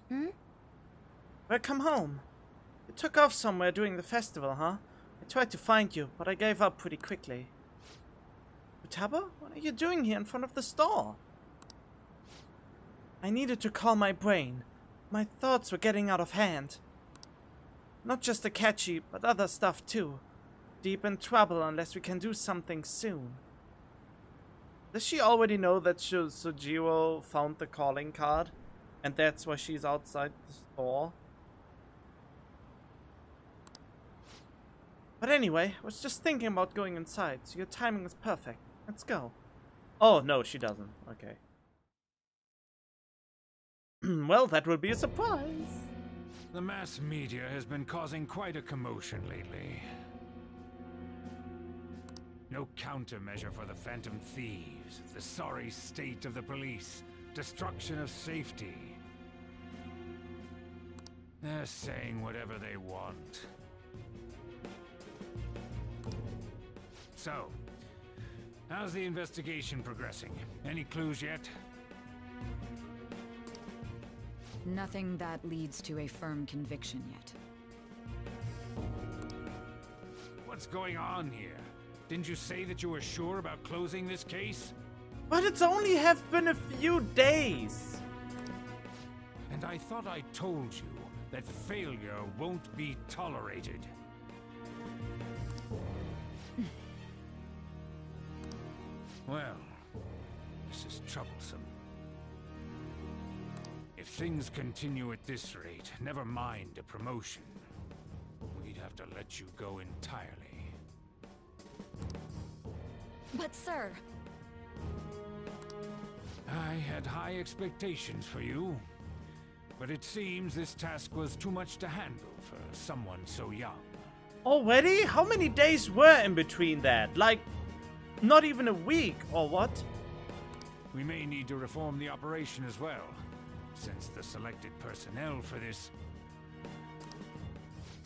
Hmm? Welcome home. You took off somewhere during the festival, huh? I tried to find you, but I gave up pretty quickly. Futaba, what are you doing here in front of the store? I needed to calm my brain. My thoughts were getting out of hand. Not just Akechi, but other stuff too. Deep in trouble unless we can do something soon. Does she already know that Sojiro found the calling card? And that's why she's outside the store? But anyway, I was just thinking about going inside, so your timing is perfect. Let's go. Oh, no, she doesn't. Okay. Well, that will be a surprise. The mass media has been causing quite a commotion lately. No countermeasure for the Phantom Thieves, the sorry state of the police, destruction of safety. They're saying whatever they want. So, how's the investigation progressing? Any clues yet? Nothing that leads to a firm conviction yet. What's going on here? Didn't you say that you were sure about closing this case? But it's only have been a few days. And I thought I told you that failure won't be tolerated. Well, this is troublesome. If things continue at this rate, never mind a promotion. We'd have to let you go entirely. But sir... I had high expectations for you. But it seems this task was too much to handle for someone so young. Already? How many days were in between that? Like, not even a week, or what? We may need to reform the operation as well, since the selected personnel for this...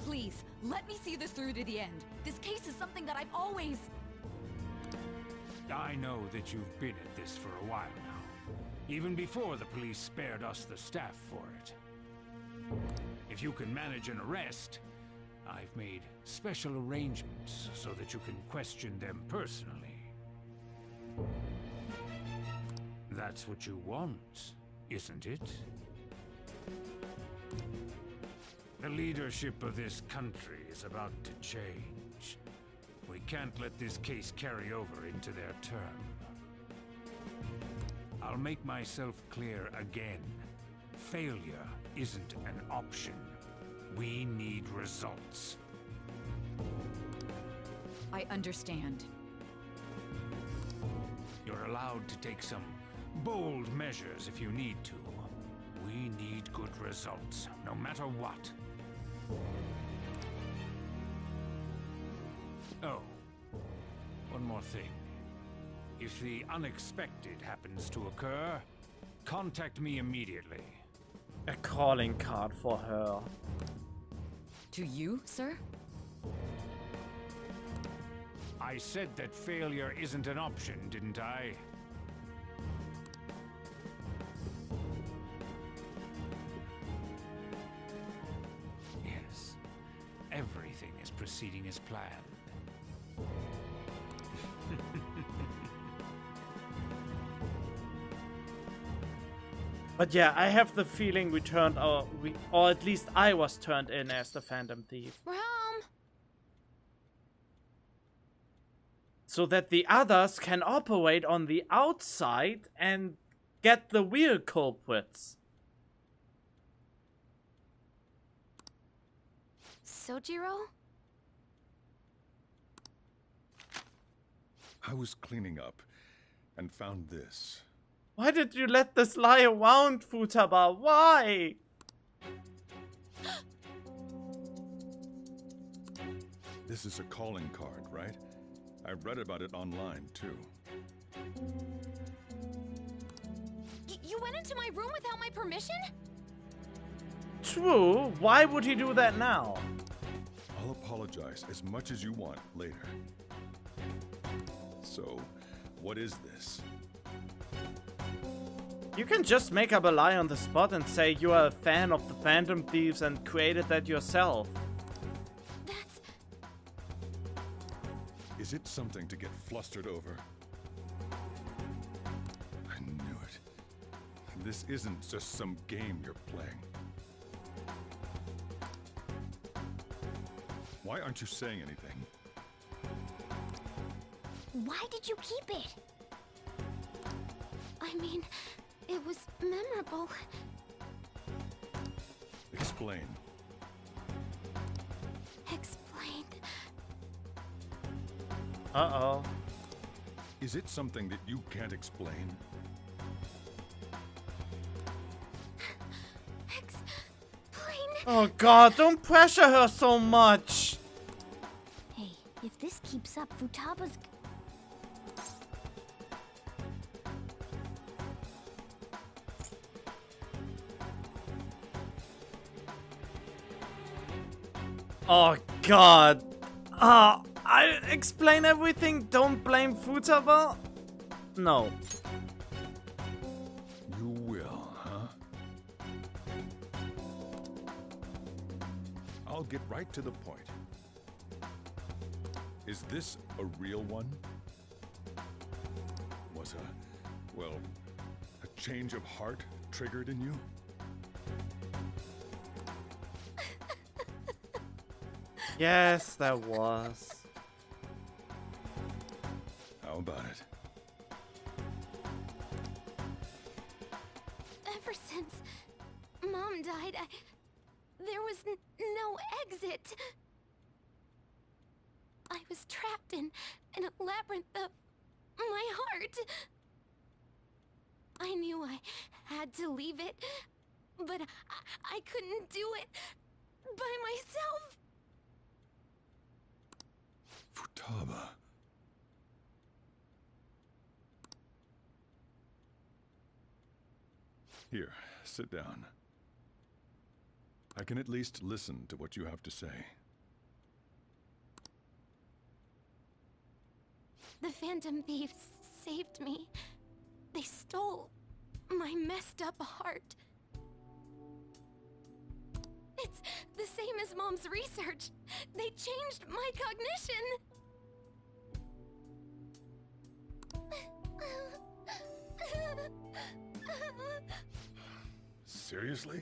Please, let me see this through to the end. This case is something that I've always... I know that you've been at this for a while now, even before the police spared us the staff for it. If you can manage an arrest, I've made special arrangements so that you can question them personally. That's what you want, isn't it? The leadership of this country is about to change. We can't let this case carry over into their term. I'll make myself clear again. Failure isn't an option. We need results. I understand. You're allowed to take some bold measures if you need to. We need good results, no matter what. Oh, one more thing. If the unexpected happens to occur, contact me immediately. A calling card for her. To you, sir? I said that failure isn't an option, didn't I? Yes. Everything is proceeding as planned. But yeah, I have the feeling we turned or at least I was turned in as the Phantom Thief. Rom! So that the others can operate on the outside and get the real culprits. Sojiro? I was cleaning up and found this. Why did you let this lie around, Futaba? Why? This is a calling card, right? I read about it online, too. You went into my room without my permission? True. Why would he do that now? I'll apologize as much as you want later. So, what is this? You can just make up a lie on the spot and say you are a fan of the Phantom Thieves and created that yourself. That's... Is it something to get flustered over? I knew it. This isn't just some game you're playing. Why aren't you saying anything? Why did you keep it? I mean, it was memorable. Explain. Explain. Uh-oh. Is it something that you can't explain? Explain. Oh god, don't pressure her so much! Hey, if this keeps up, Futaba's... Oh god. I explain everything, don't blame Futaba? No. You will, huh? I'll get right to the point. Is this a real one? Was a change of heart triggered in you? Yes, there was. How about it? Ever since Mom died, there was no exit. I was trapped in a labyrinth of my heart. I knew I had to leave it, but I couldn't do it by myself. Futaba. Here, sit down. I can at least listen to what you have to say. The Phantom Thieves saved me. They stole my messed up heart. It's the same as Mom's research. They changed my cognition. Seriously?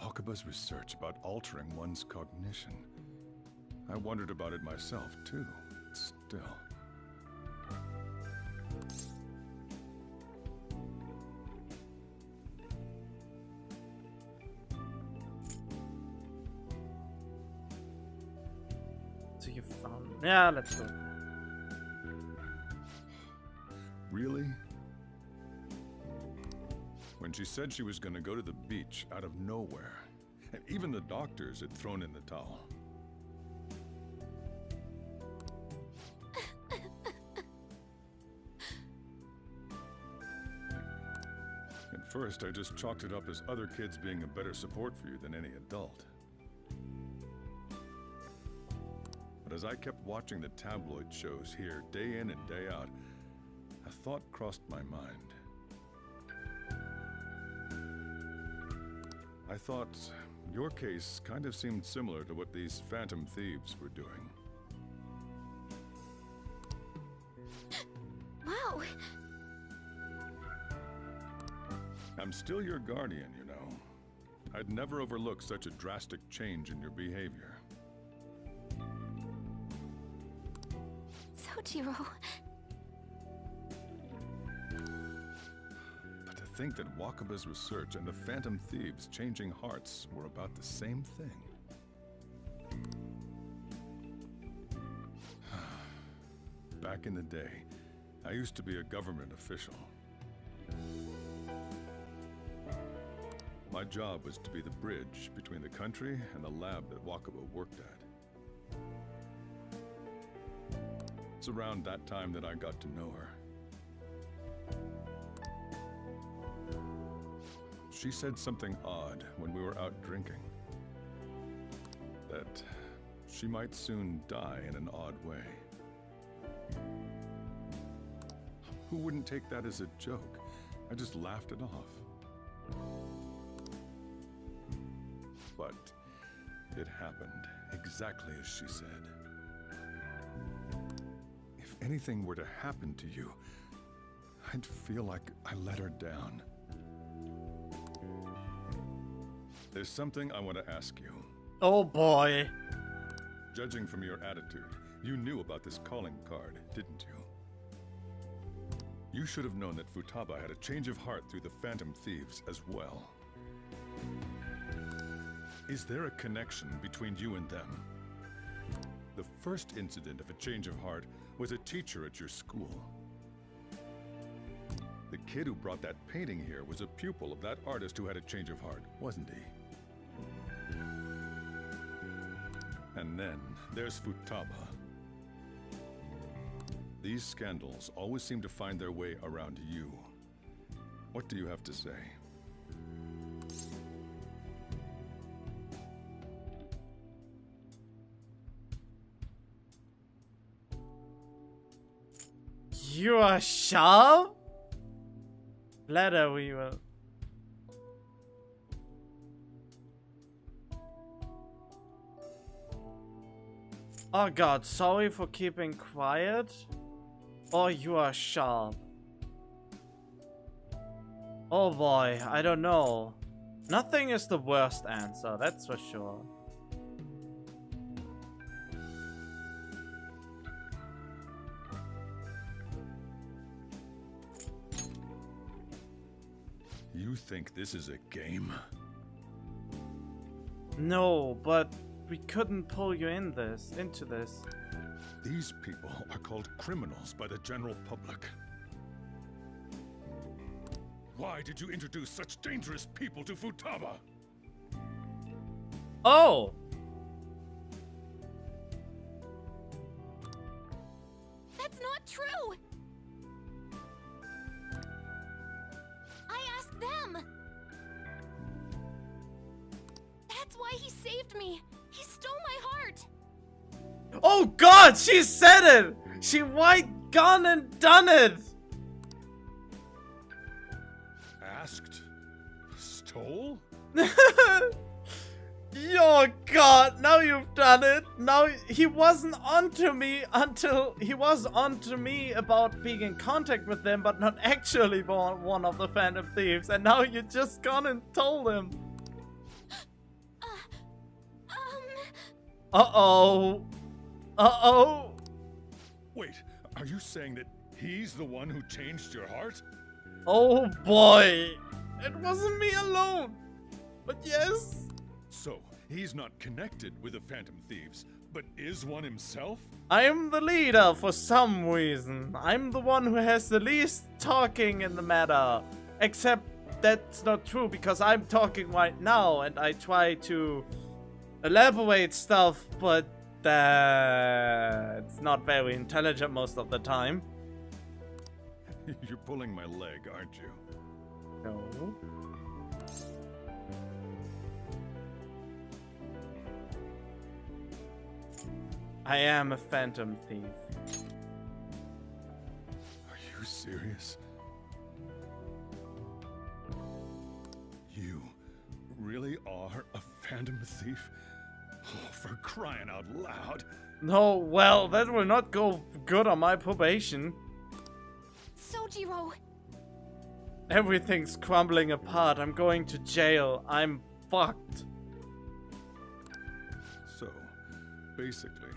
Wakaba's research about altering one's cognition. I wondered about it myself, too. Still. So you found... Yeah, let's go. Really? When she said she was going to go to the beach out of nowhere, and even the doctors had thrown in the towel. At first, I just chalked it up as other kids being a better support for you than any adult. But as I kept watching the tabloid shows here, day in and day out, a thought crossed my mind. I thought your case kind of seemed similar to what these Phantom Thieves were doing. Wow. I'm still your guardian, you know. I'd never overlook such a drastic change in your behavior. Sojiro. But to think that Wakaba's research and the Phantom Thieves changing hearts were about the same thing. Back in the day, I used to be a government official. My job was to be the bridge between the country and the lab that Wakaba worked at. It's around that time that I got to know her. She said something odd when we were out drinking. That she might soon die in an odd way. Who wouldn't take that as a joke? I just laughed it off. But it happened exactly as she said. If anything were to happen to you, I'd feel like I let her down. There's something I want to ask you. Oh boy. Judging from your attitude, you knew about this calling card, didn't you? You should have known that Futaba had a change of heart through the Phantom Thieves as well. Is there a connection between you and them? The first incident of a change of heart was a teacher at your school. The kid who brought that painting here was a pupil of that artist who had a change of heart, wasn't he? And then there's Futaba. These scandals always seem to find their way around you. What do you have to say? You are sharp? Letter we will. Oh god, sorry for keeping quiet. Oh, you are sharp. Oh boy, I don't know. Nothing is the worst answer, that's for sure. You think this is a game? No, but we couldn't pull you into this. These people are called criminals by the general public. Why did you introduce such dangerous people to Futaba? Oh! That's not true! I asked them! That's why he saved me! He stole my heart! Oh god, she said it! She white gone and done it! Asked? Stole? Oh god, now you've done it. Now he wasn't onto me until he was onto me about being in contact with them, but not actually one of the Phantom Thieves. And now you just gone and told him. Uh-oh. Uh-oh. Wait, are you saying that he's the one who changed your heart? Oh boy. It wasn't me alone. But yes. So, he's not connected with the Phantom Thieves, but is one himself? I'm the leader for some reason. I'm the one who has the least talking in the matter. Except that's not true because I'm talking right now and I try to elaborate stuff, but it's not very intelligent most of the time. You're pulling my leg, aren't you? No. I am a Phantom Thief. Are you serious? You really are a Phantom Thief? Oh, for crying out loud. No, well, that will not go good on my probation. Sojiro! Everything's crumbling apart. I'm going to jail. I'm fucked. So, basically,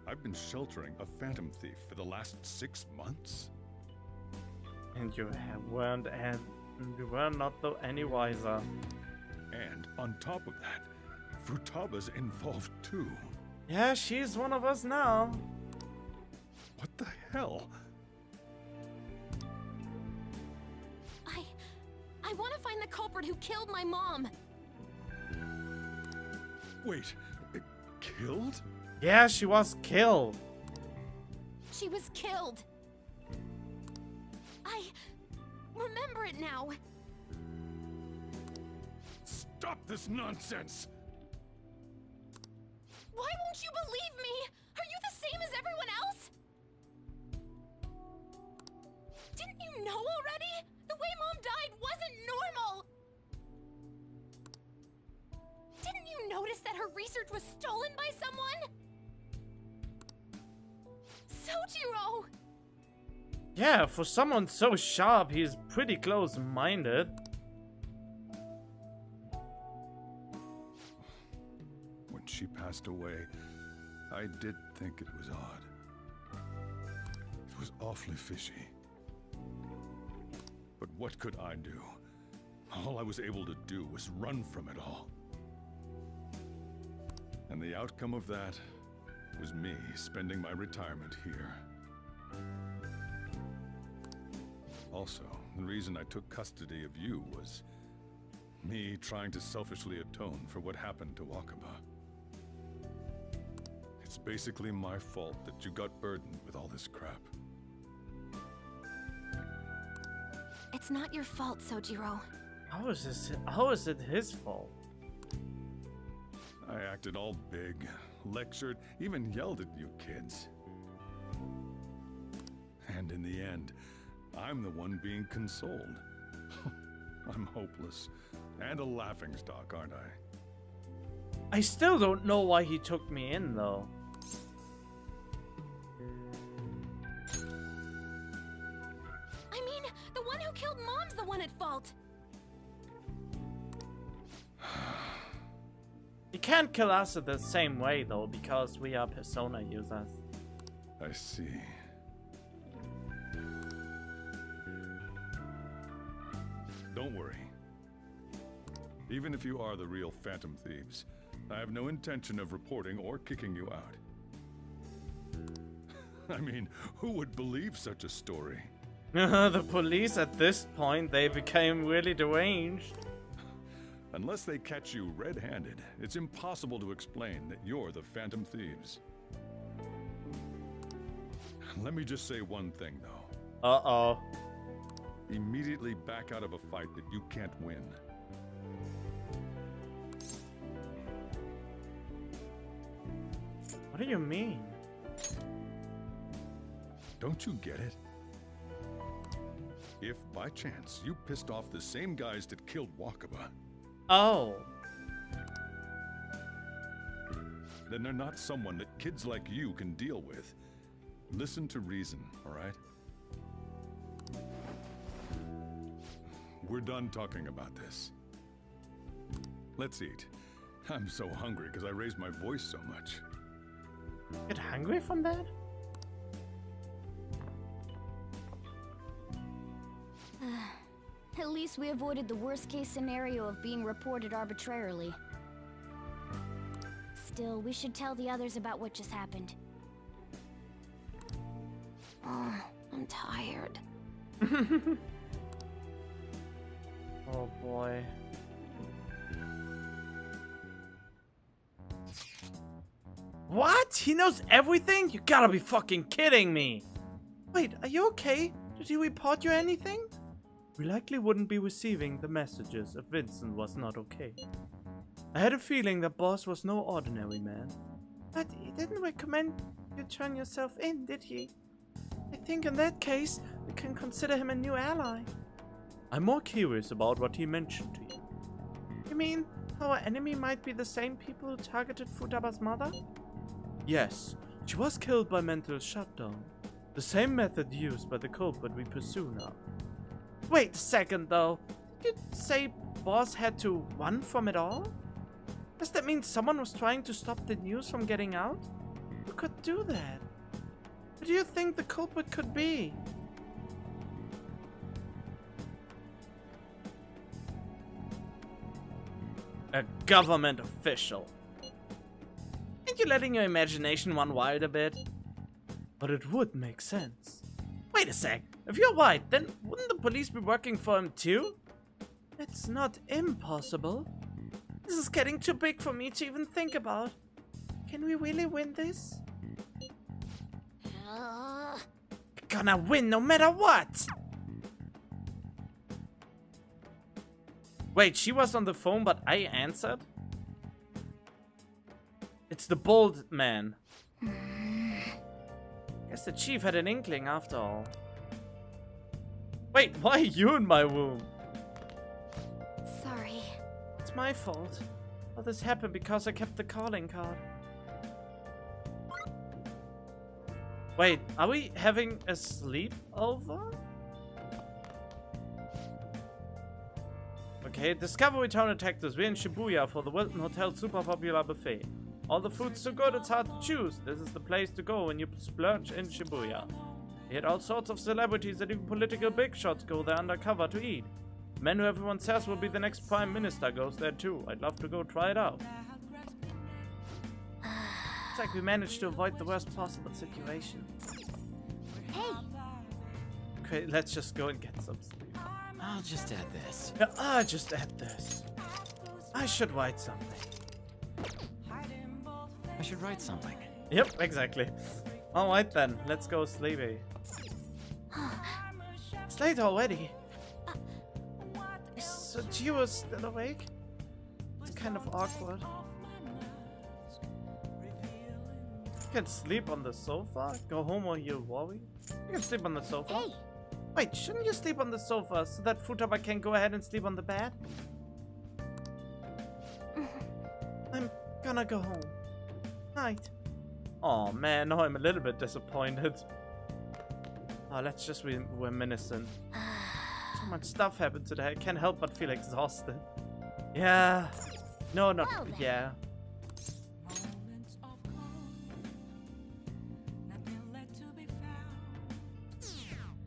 I've been sheltering a Phantom Thief for the last 6 months? And you weren't not any wiser. And on top of that, Futaba's involved too. Yeah, she's one of us now. What the hell? I want to find the culprit who killed my mom. Wait, killed? Yeah, she was killed. She was killed. I remember it now. Stop this nonsense! Why won't you believe me? Are you the same as everyone else? Didn't you know already? The way Mom died wasn't normal! Didn't you notice that her research was stolen by someone? Sojiro! Yeah, for someone so sharp, he's pretty close-minded. When she passed away, I did think it was odd. It was awfully fishy. But what could I do? All I was able to do was run from it all. And the outcome of that was me spending my retirement here. Also, the reason I took custody of you was me trying to selfishly atone for what happened to Wakaba. It's basically my fault that you got burdened with all this crap. It's not your fault, Sojiro. How is it his fault? I acted all big, lectured, even yelled at you kids. And in the end, I'm the one being consoled. I'm hopeless. And a laughingstock, aren't I? I still don't know why he took me in, though. I mean, the one who killed Mom's the one at fault. You can't kill us the same way, though, because we are persona users. I see. Don't worry. Even if you are the real Phantom Thieves, I have no intention of reporting or kicking you out. I mean, who would believe such a story? The police at this point, they became really deranged. Unless they catch you red-handed, it's impossible to explain that you're the Phantom Thieves. Let me just say one thing, though. Uh-oh. Immediately back out of a fight that you can't win. What do you mean? Don't you get it? If, by chance, you pissed off the same guys that killed Wakaba, Oh. then they're not someone that kids like you can deal with. Listen to reason, all right? We're done talking about this. Let's eat. I'm so hungry because I raised my voice so much. Get hungry from that? At least we avoided the worst-case scenario of being reported arbitrarily. Still, we should tell the others about what just happened. Oh, I'm tired. Oh boy. What? He knows everything? You gotta be fucking kidding me! Wait, are you okay? Did he report you anything? We likely wouldn't be receiving the messages if Vincent was not okay. I had a feeling that boss was no ordinary man. But he didn't recommend you turn yourself in, did he? I think in that case, we can consider him a new ally. I'm more curious about what he mentioned to you. You mean, our enemy might be the same people who targeted Futaba's mother? Yes, she was killed by mental shutdown. The same method used by the culprit we pursue now. Wait a second though, did you say boss had to run from it all? Does that mean someone was trying to stop the news from getting out? Who could do that? Who do you think the culprit could be? A government official. Ain't you letting your imagination run wild a bit? But it would make sense. Wait a sec, if you're right, then wouldn't the police be working for him too? It's not impossible. This is getting too big for me to even think about. Can we really win this? We're gonna win no matter what! Wait, she was on the phone but I answered? It's the bald man. Guess the chief had an inkling after all. Wait, why are you in my womb? Sorry. It's my fault. All this happened because I kept the calling card. Wait, are we having a sleepover? Okay, Discovery Town detectives. We're in Shibuya for the Wilton Hotel super popular buffet. All the food's so good it's hard to choose. This is the place to go when you splurge in Shibuya. We had all sorts of celebrities and even political big shots go there undercover to eat. The man who everyone says will be the next prime minister goes there too. I'd love to go try it out. Looks like we managed to avoid the worst possible situation. Hey! Okay, let's just go and get some sleep. I'll just add this. Yeah, I'll just add this. I should write something. I should write something. Yep, exactly. Alright then, let's go sleepy. It's late already. So Gio is still awake? It's kind of awkward. You can sleep on the sofa? Go home or you'll worry? You can sleep on the sofa. Hey! Wait, shouldn't you sleep on the sofa so that Futaba can go ahead and sleep on the bed? I'm gonna go home. Night. Oh man, now I'm a little bit disappointed. Oh, let's just be reminiscent. So much stuff happened today, I can't help but feel exhausted. Yeah. No, not Well, yeah.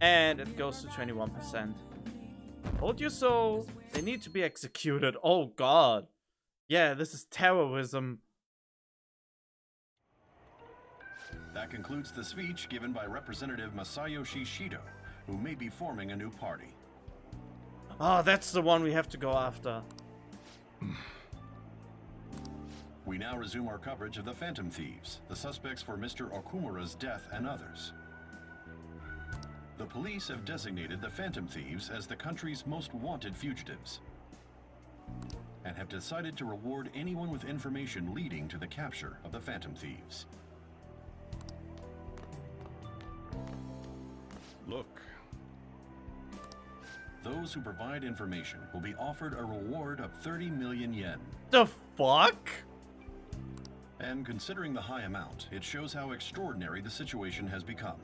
And it goes to 21%. Told you so. They need to be executed. Oh god. Yeah, this is terrorism. That concludes the speech given by Representative Masayoshi Shido, who may be forming a new party. Oh, that's the one we have to go after. We now resume our coverage of the Phantom Thieves, the suspects for Mr. Okumura's death and others. The police have designated the Phantom Thieves as the country's most wanted fugitives, and have decided to reward anyone with information leading to the capture of the Phantom Thieves. Look. Those who provide information will be offered a reward of 30 million yen. The fuck? And considering the high amount, it shows how extraordinary the situation has become.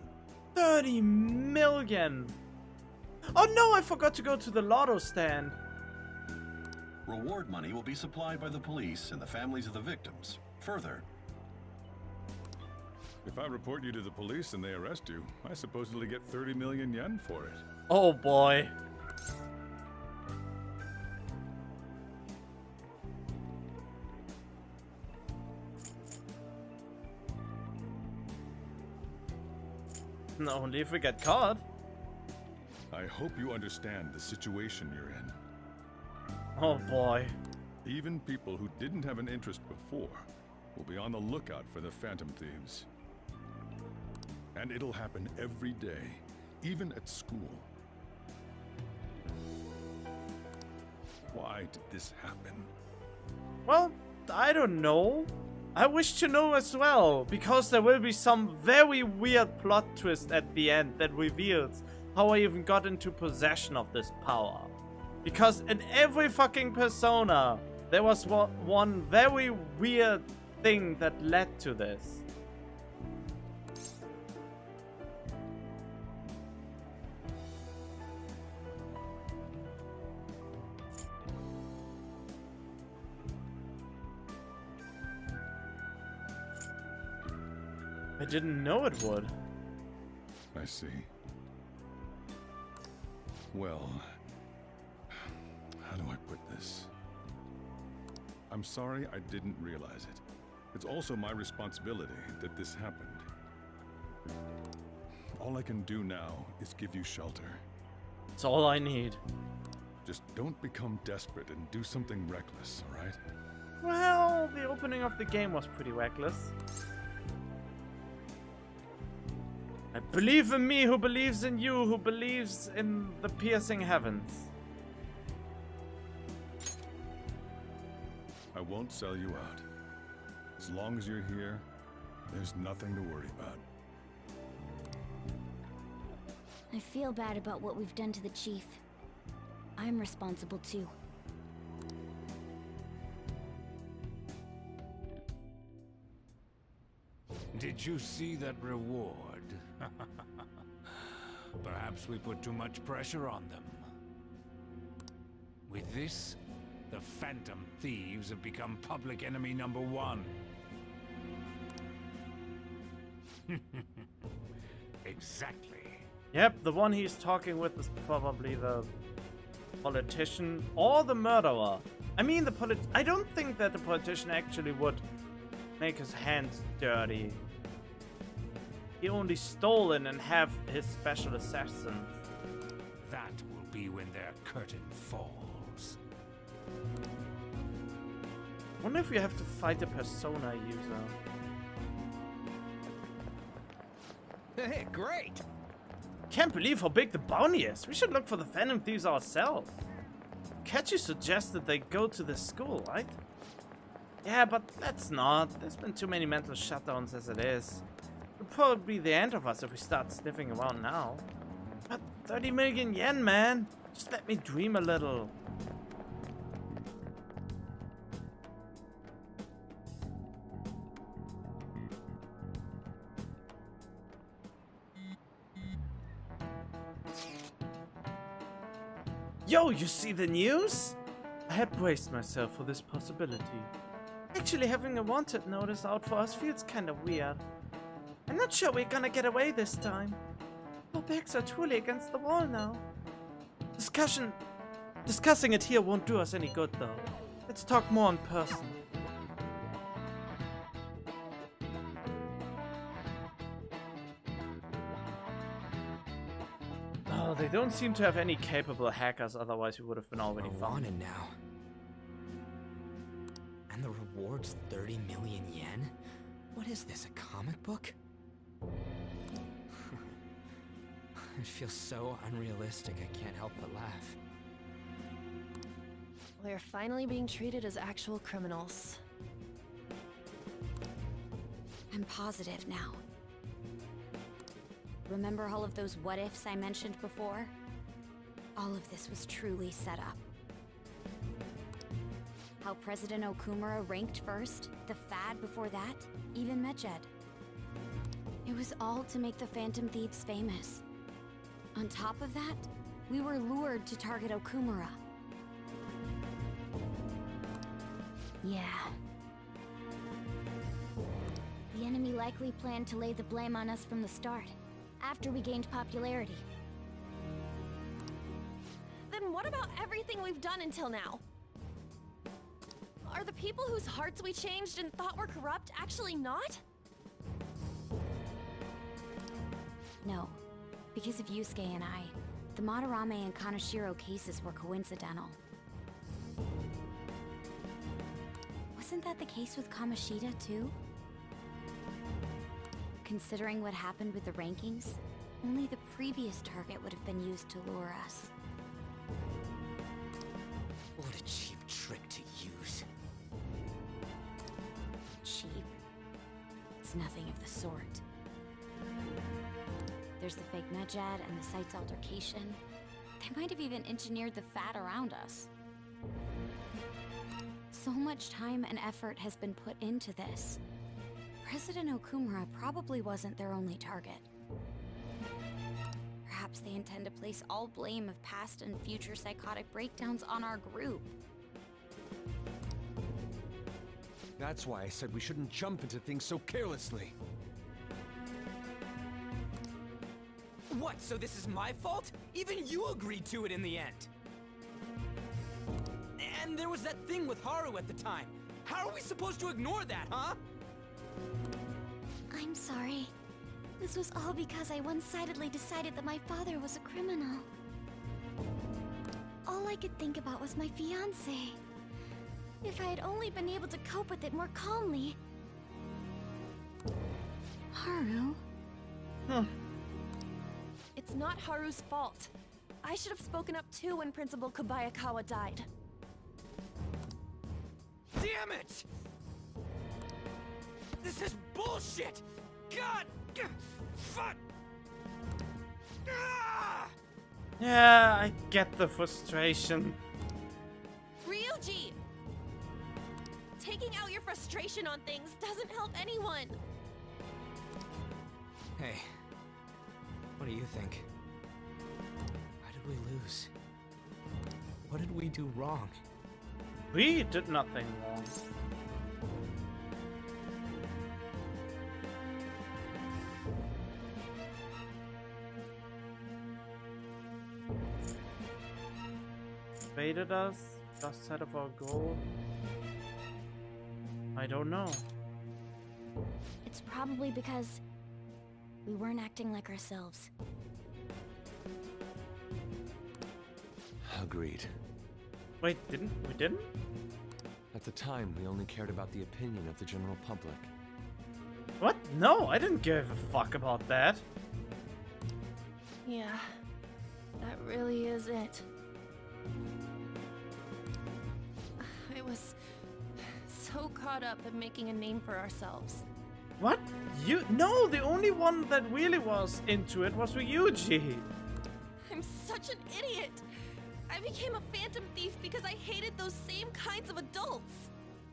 30 million. Oh no, I forgot to go to the lotto stand. Reward money will be supplied by the police and the families of the victims. Further, If I report you to the police and they arrest you, I supposedly get 30 million yen for it. Oh boy. No, only if we get caught. I hope you understand the situation you're in. Oh boy. Even people who didn't have an interest before will be on the lookout for the Phantom Thieves. And it'll happen every day, even at school. Why did this happen? Well, I don't know. I wish to know as well, because there will be some very weird plot twist at the end that reveals how I even got into possession of this power. Because in every fucking Persona, there was one very weird thing that led to this. I didn't know it would. I see. Well, how do I put this? I'm sorry I didn't realize it. It's also my responsibility that this happened. All I can do now is give you shelter. It's all I need. Just don't become desperate and do something reckless, all right? Well, the opening of the game was pretty reckless. I believe in me who believes in you who believes in the piercing heavens. I won't sell you out. As long as you're here, there's nothing to worry about. I feel bad about what we've done to the chief. I'm responsible too. Did you see that reward? Perhaps we put too much pressure on them. With this, the Phantom Thieves have become public enemy number 1. Exactly. Yep, the one he's talking with is probably the politician or the murderer. I mean, I don't think that the politician actually would make his hands dirty. He only stolen and have his special assassins. That will be when their curtain falls. Wonder if you have to fight a persona user. Hey, great! Can't believe how big the bounty is. We should look for the Phantom Thieves ourselves. Catchy suggested they go to the school, right? Yeah, but let's not. There's been too many mental shutdowns as it is. It'll probably be the end of us if we start sniffing around now. But 30 million yen, man. Just let me dream a little. Yo, you see the news? I had braced myself for this possibility. Actually, having a wanted notice out for us feels kind of weird. I'm not sure we're gonna get away this time. Our backs are truly against the wall now. Discussing it here won't do us any good, though. Let's talk more in person. Oh, they don't seem to have any capable hackers, otherwise we would have been already We're found. wanted now. And the reward's 30 million yen? What is this, a comic book? It feels so unrealistic, I can't help but laugh. We're finally being treated as actual criminals. I'm positive now. Remember all of those what-ifs I mentioned before? All of this was truly set up. How President Okumura ranked first, the Fad before that, even Medjed. It was all to make the Phantom Thieves famous. On top of that, we were lured to target Okumura. Yeah. The enemy likely planned to lay the blame on us from the start, after we gained popularity. Then what about everything we've done until now? Are the people whose hearts we changed and thought were corrupt actually not? No. Because of Yusuke and I, the Madarame and Kaneshiro cases were coincidental. Wasn't that the case with Kamoshida, too? Considering what happened with the rankings, only the previous target would have been used to lure us. What a cheap trick to use. Cheap? It's nothing of the sort. There's the fake Medjed and the site's altercation. They might have even engineered the Fat around us. So much time and effort has been put into this. President Okumura probably wasn't their only target. Perhaps they intend to place all blame of past and future psychotic breakdowns on our group. That's why I said we shouldn't jump into things so carelessly. What, so this is my fault? Even you agreed to it in the end. And there was that thing with Haru at the time. How are we supposed to ignore that, huh? I'm sorry. This was all because I one-sidedly decided that my father was a criminal. All I could think about was my fiancé. If I had only been able to cope with it more calmly. Haru? It's not Haru's fault. I should have spoken up too when Principal Kobayakawa died. Damn it! This is bullshit! God! Fuck! Ah! Yeah, I get the frustration. Ryuji! Taking out your frustration on things doesn't help anyone. Hey, what do you think? Why did we lose? What did we do wrong? We did nothing wrong. Baited us, lost sight of our goal. I don't know. It's probably because we weren't acting like ourselves. Agreed. Wait, we didn't? At the time, we only cared about the opinion of the general public. What? No, I didn't give a fuck about that. Yeah, that really is it. I was so caught up in making a name for ourselves. What? You? No, the only one that really was into it was Ryuji. I'm such an idiot! I became a phantom thief because I hated those same kinds of adults!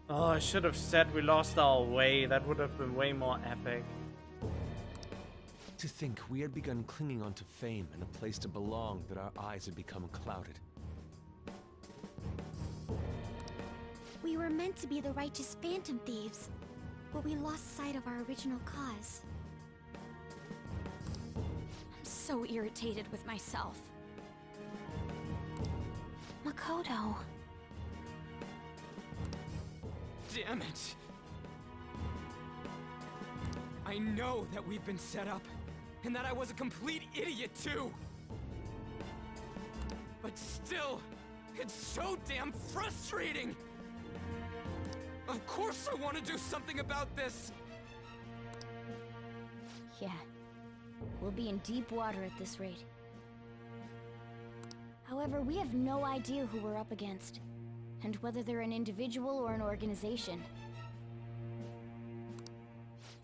Oh, I should have said we lost our way. That would have been way more epic. To think we had begun clinging onto fame and a place to belong, that our eyes had become clouded. We were meant to be the righteous phantom thieves, but we lost sight of our original cause. I'm so irritated with myself. Makoto. Damn it! I know that we've been set up, and that I was a complete idiot too! But still, it's so damn frustrating! Of course I want to do something about this! Yeah. We'll be in deep water at this rate. However, we have no idea who we're up against, and whether they're an individual or an organization.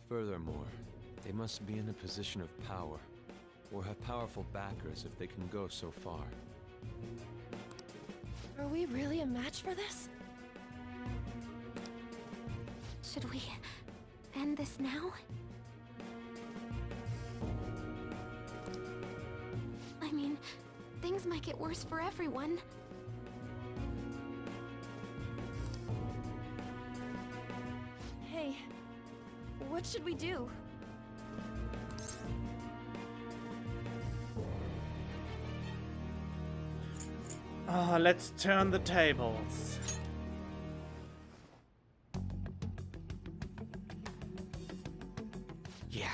Furthermore, they must be in a position of power, or have powerful backers if they can go so far. Are we really a match for this? Should we end this now? I mean, things might get worse for everyone. Hey, what should we do? Let's turn the tables. Yeah.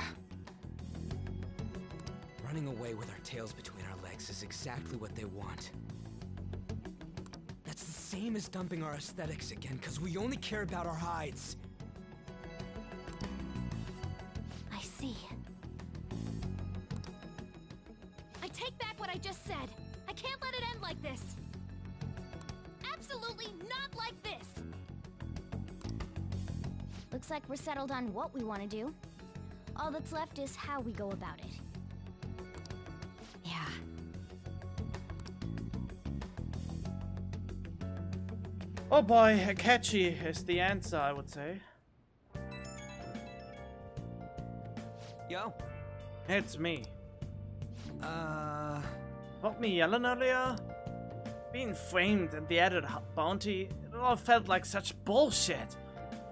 Running away with our tails between our legs is exactly what they want. That's the same as dumping our aesthetics again, because we only care about our hides. I see. I take back what I just said. I can't let it end like this. Absolutely not like this. Looks like we're settled on what we want to do. All that's left is how we go about it. Yeah. Oh boy, Akechi is the answer, I would say. Yo. It's me. What me yelling earlier? Being framed and the added bounty, it all felt like such bullshit.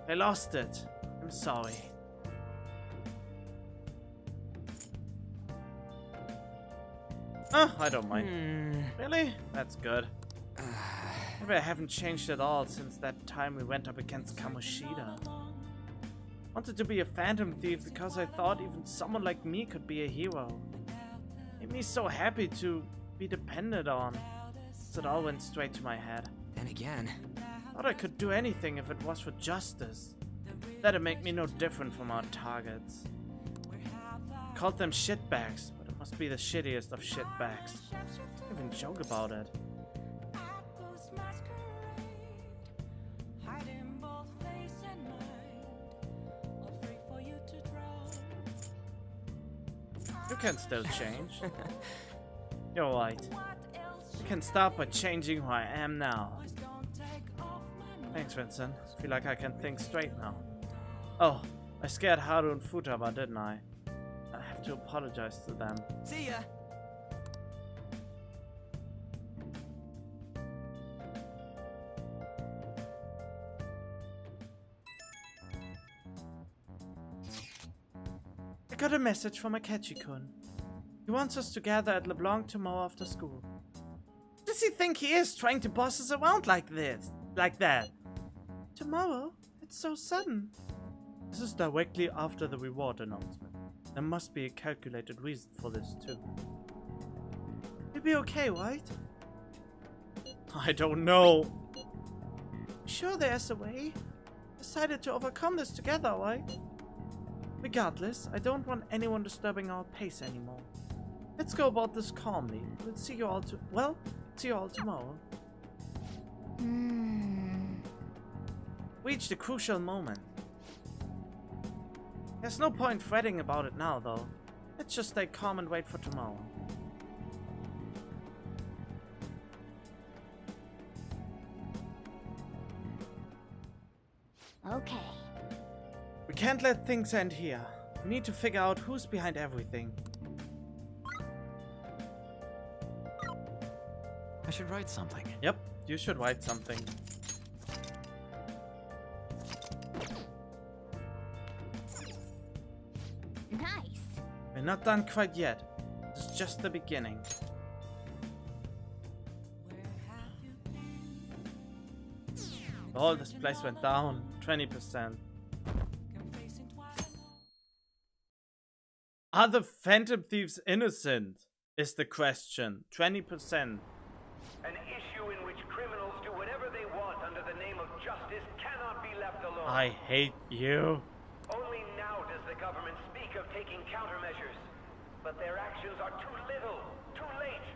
I lost it. I'm sorry. Oh, I don't mind. Really? That's good. Maybe I haven't changed at all since that time we went up against Kamoshida. Wanted to be a phantom thief because I thought even someone like me could be a hero. Made me so happy to be depended on. So it all went straight to my head. Then again, Thought I could do anything if it was for justice. That'd make me no different from our targets. Called them shitbags, but it must be the shittiest of shitbags. Can't even joke about it. can still change. You're right. You can start by changing who I am now. Thanks, Vincent. Feel like I can think straight now. Oh, I scared Haru and Futaba, didn't I? I have to apologize to them. See ya! I got a message from Akechi-kun. He wants us to gather at LeBlanc tomorrow after school. Does he think he is trying to boss us around like this? Like that? Tomorrow? It's so sudden. This is directly after the reward announcement. There must be a calculated reason for this too. You'll be okay, right? I don't know. Sure there's a way. Decided to overcome this together, right? Regardless, I don't want anyone disturbing our pace anymore. Let's go about this calmly. We'll see you all see you all tomorrow. Reached a crucial moment. There's no point fretting about it now, though. Let's just stay calm and wait for tomorrow. Okay. We can't let things end here. We need to figure out who's behind everything. I should write something. Yep, you should write something. Nice. We're not done quite yet. It's just the beginning. Oh, this place went down 20%. Are the Phantom Thieves innocent? Is the question. 20%. An issue in which criminals do whatever they want under the name of justice cannot be left alone. I hate you. Only now does the government speak of taking countermeasures. But their actions are too little, too late.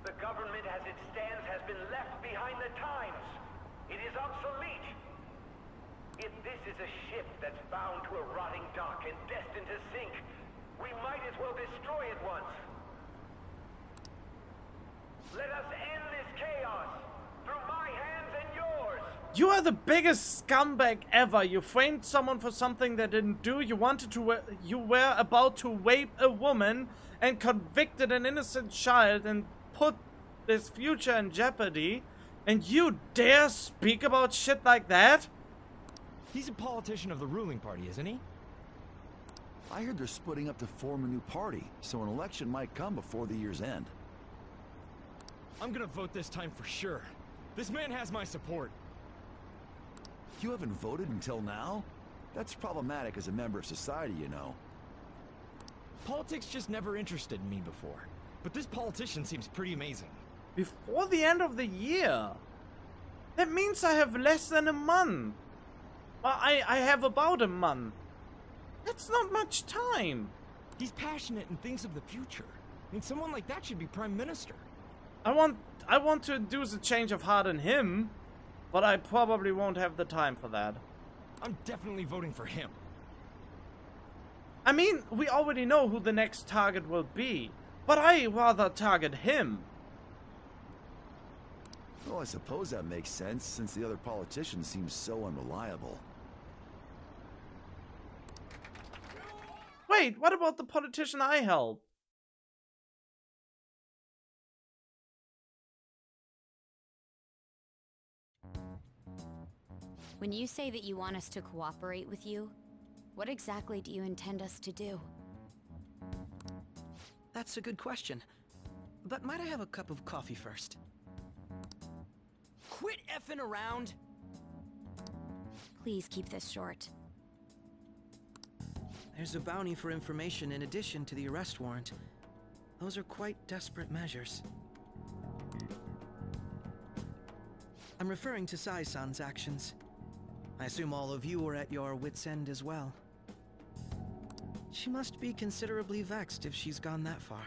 The government as it stands has been left behind the times. It is obsolete. If this is a ship that's bound to a rotting dock and destined to sink, we might as well destroy it once. Let us end this chaos through my hands and yours. You are the biggest scumbag ever. You framed someone for something they didn't do. You were about to rape a woman and convicted an innocent child and put this future in jeopardy. And you dare speak about shit like that? He's a politician of the ruling party, isn't he? I heard they're splitting up to form a new party, so an election might come before the year's end. I'm gonna vote this time for sure. This man has my support. You haven't voted until now? That's problematic as a member of society, you know. Politics just never interested me before. But this politician seems pretty amazing. Before the end of the year? That means I have less than a month. I have about a month. That's not much time. He's passionate and thinks of the future. I mean, someone like that should be prime minister. I want to induce a change of heart in him, but I probably won't have the time for that. I'm definitely voting for him. I mean, we already know who the next target will be, but I rather target him. Well, I suppose that makes sense, since the other politician seems so unreliable. Wait, what about the politician I helped? When you say that you want us to cooperate with you, what exactly do you intend us to do? That's a good question. But might I have a cup of coffee first? Quit effing around! Please keep this short. There's a bounty for information in addition to the arrest warrant. Those are quite desperate measures. I'm referring to Sai-san's actions. I assume all of you are at your wits' end as well. She must be considerably vexed if she's gone that far.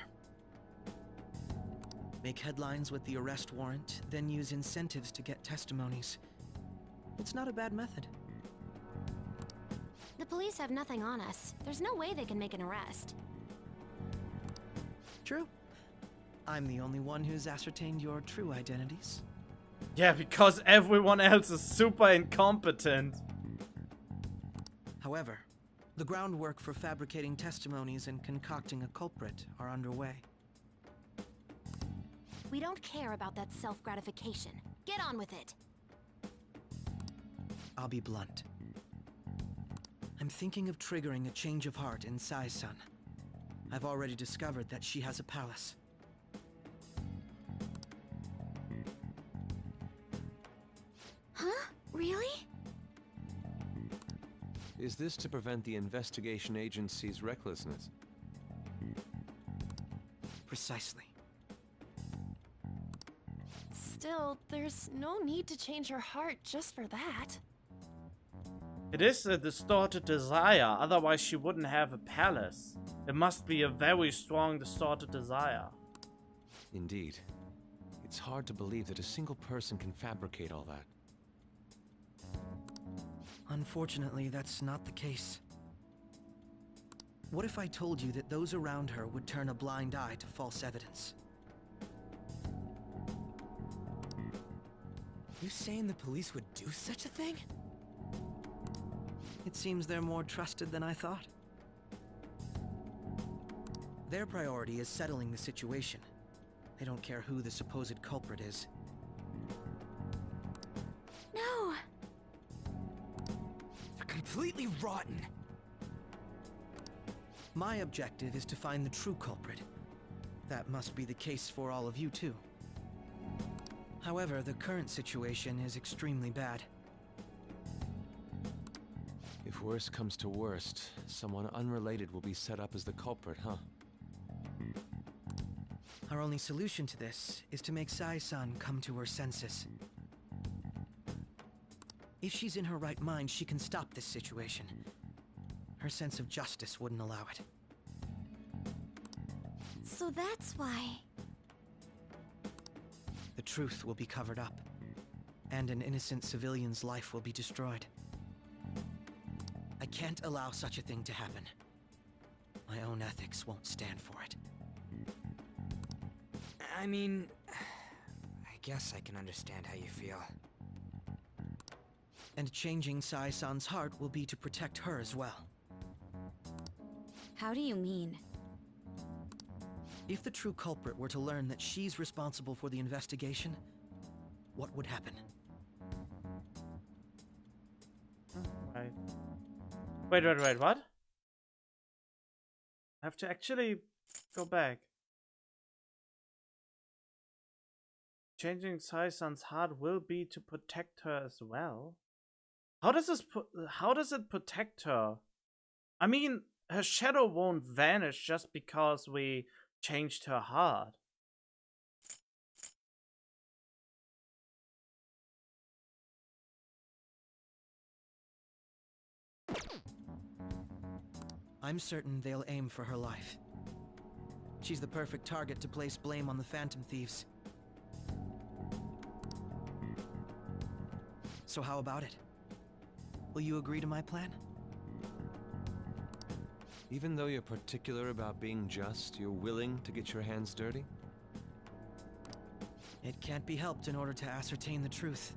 Make headlines with the arrest warrant, then use incentives to get testimonies. It's not a bad method. The police have nothing on us. There's no way they can make an arrest. True. I'm the only one who's ascertained your true identities. Yeah, because everyone else is super incompetent. However, the groundwork for fabricating testimonies and concocting a culprit are underway. We don't care about that self-gratification. Get on with it. I'll be blunt. I'm thinking of triggering a change of heart in Sai-san. I've already discovered that she has a palace. Huh? Really? Is this to prevent the investigation agency's recklessness? Precisely. Still, there's no need to change her heart just for that. It is a distorted desire, otherwise she wouldn't have a palace. It must be a very strong distorted desire. Indeed. It's hard to believe that a single person can fabricate all that. Unfortunately, that's not the case. What if I told you that those around her would turn a blind eye to false evidence? You saying the police would do such a thing? It seems they're more trusted than I thought. Their priority is settling the situation. They don't care who the supposed culprit is. No! They're completely rotten. My objective is to find the true culprit. That must be the case for all of you too. However, the current situation is extremely bad. If worst comes to worst, someone unrelated will be set up as the culprit, huh? Our only solution to this is to make Sai-san come to her senses. If she's in her right mind, she can stop this situation. Her sense of justice wouldn't allow it. So that's why... The truth will be covered up, and an innocent civilian's life will be destroyed. I can't allow such a thing to happen. My own ethics won't stand for it. I mean, I guess I can understand how you feel. And changing Sai-san's heart will be to protect her as well. How do you mean? If the true culprit were to learn that she's responsible for the investigation, what would happen? Right. Wait, what? I have to actually go back. Changing Sai-san's heart will be to protect her as well. How does it protect her? I mean, her shadow won't vanish just because we changed her heart. I'm certain they'll aim for her life. She's the perfect target to place blame on the Phantom Thieves. So how about it? Will you agree to my plan? Even though you're particular about being just, you're willing to get your hands dirty? It can't be helped in order to ascertain the truth.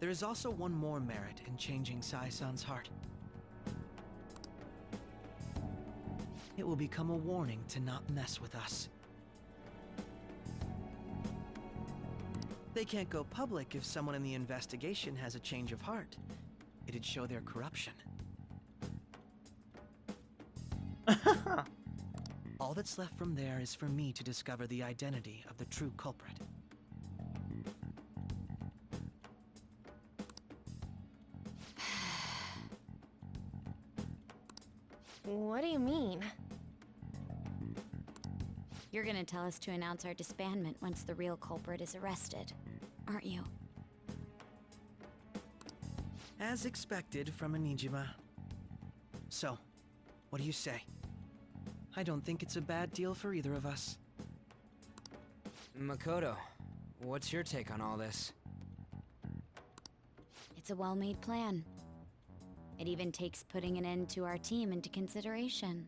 There is also one more merit in changing Sai-san's heart. It will become a warning to not mess with us. They can't go public if someone in the investigation has a change of heart. It'd show their corruption. All that's left from there is for me to discover the identity of the true culprit. What do you mean? You're gonna tell us to announce our disbandment once the real culprit is arrested, aren't you? As expected from Anijima. So, what do you say? I don't think it's a bad deal for either of us. Makoto, what's your take on all this? It's a well-made plan. It even takes putting an end to our team into consideration.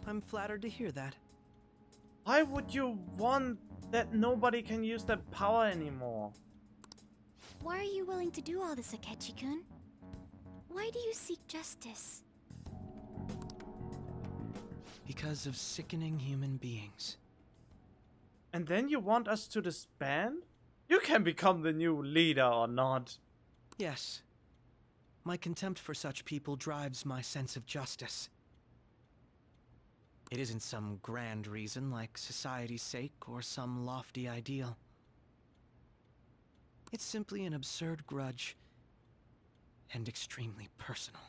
I'm flattered to hear that. Why would you want that nobody can use that power anymore? Why are you willing to do all this, Akechi-kun? Why do you seek justice? Because of sickening human beings. And then you want us to disband? You can become the new leader or not. Yes. My contempt for such people drives my sense of justice. It isn't some grand reason like society's sake or some lofty ideal. It's simply an absurd grudge and extremely personal.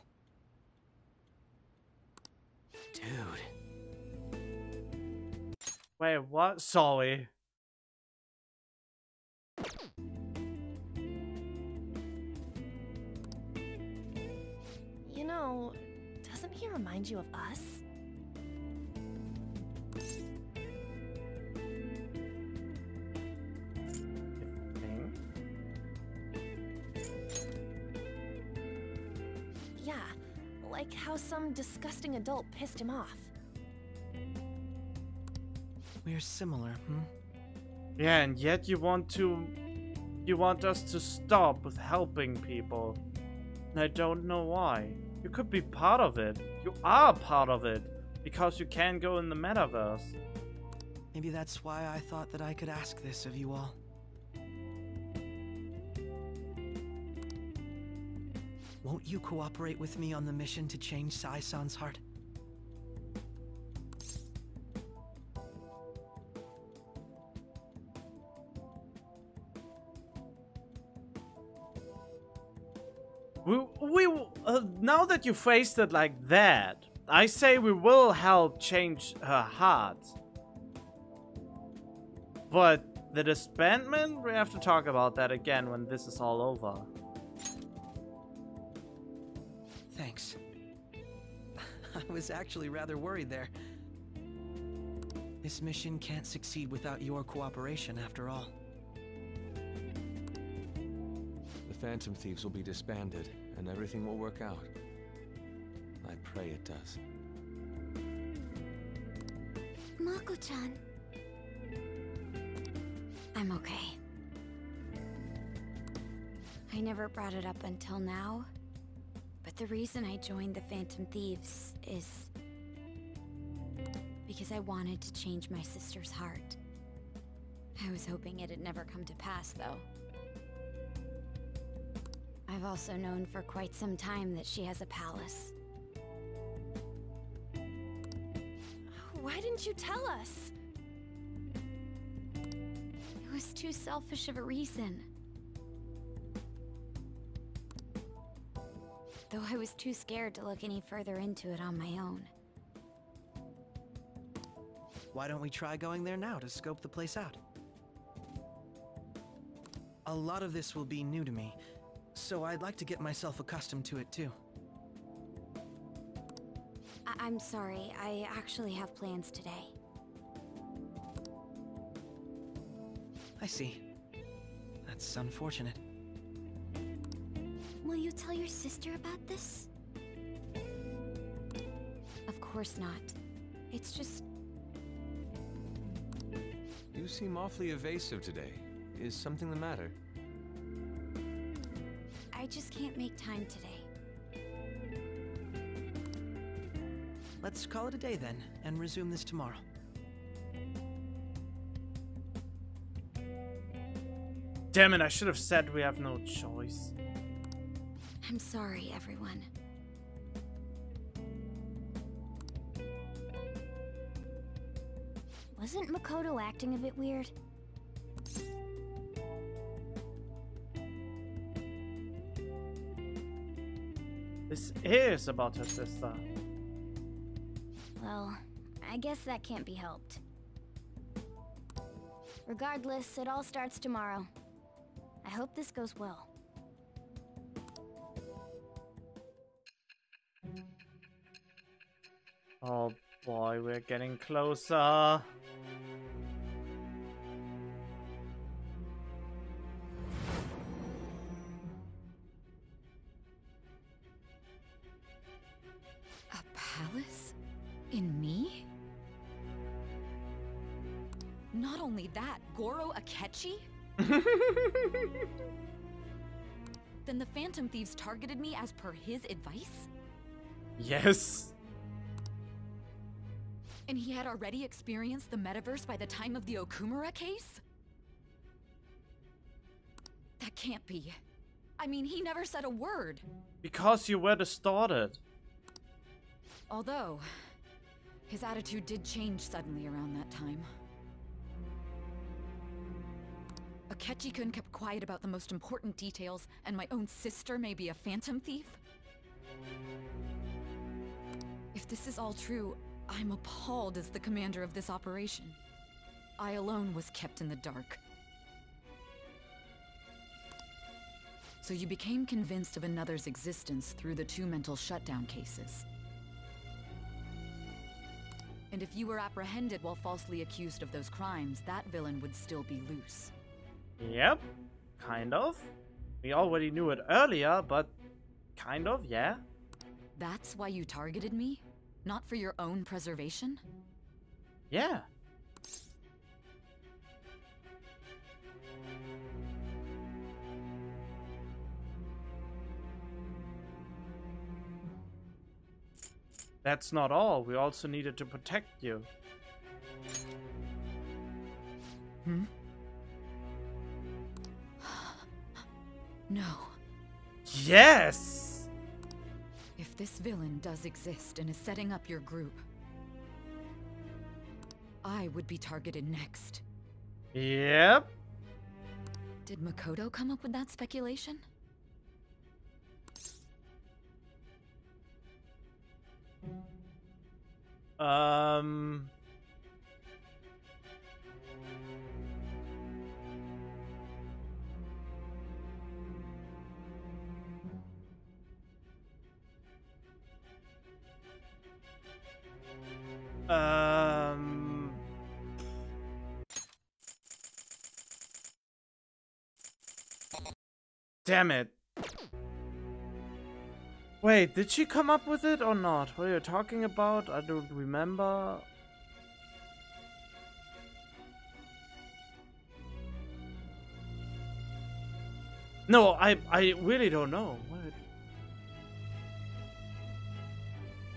Dude. Wait, what? Sorry. You know, doesn't he remind you of us? Yeah, like how some disgusting adult pissed him off. We're similar, Yeah, and yet you want us to stop with helping people. And I don't know why. You could be part of it. You are part of it. Because you can go in the metaverse. Maybe that's why I thought that I could ask this of you all. Won't you cooperate with me on the mission to change Sai-san's heart? Now that you phrased it like that, I say we will help change her heart. But the disbandment, we have to talk about that again when this is all over. Thanks. I was actually rather worried there. This mission can't succeed without your cooperation, after all. The Phantom Thieves will be disbanded, and everything will work out. I pray it does. Mako-chan. I'm okay. I never brought it up until now, but the reason I joined the Phantom Thieves is because I wanted to change my sister's heart. I was hoping it'd never come to pass, though. I've also known for quite some time that she has a palace. Why didn't you tell us? It was too selfish of a reason. Though I was too scared to look any further into it on my own. Why don't we try going there now to scope the place out? A lot of this will be new to me, so I'd like to get myself accustomed to it too. I'm sorry, I actually have plans today. I see. That's unfortunate. Will you tell your sister about this? Of course not. It's just... You seem awfully evasive today. Is something the matter? I just can't make time today. Let's call it a day then, and resume this tomorrow. Damn it, I should have said we have no choice. I'm sorry, everyone. Wasn't Makoto acting a bit weird? This is about her sister. Well, I guess that can't be helped. Regardless, it all starts tomorrow. I hope this goes well. Oh boy, we're getting closer. A palace? In me? only that, Goro Akechi? Then the Phantom Thieves targeted me as per his advice? Yes. And he had already experienced the metaverse by the time of the Okumura case? That can't be. I mean, he never said a word. Because you were distorted. Although, his attitude did change suddenly around that time. Akechi-kun kept quiet about the most important details, and my own sister may be a phantom thief? If this is all true, I'm appalled as the commander of this operation. I alone was kept in the dark. So you became convinced of another's existence through the 2 mental shutdown cases. And if you were apprehended while falsely accused of those crimes, that villain would still be loose. Yep, kind of. We already knew it earlier, but kind of, yeah. That's why you targeted me? Not for your own preservation? Yeah. That's not all. We also needed to protect you. Hmm? No. Yes! If this villain does exist and is setting up your group, I would be targeted next. Yep. Did Makoto come up with that speculation? Damn it. Wait, did she come up with it or not? What are you talking about? I don't remember. No, I really don't know. What?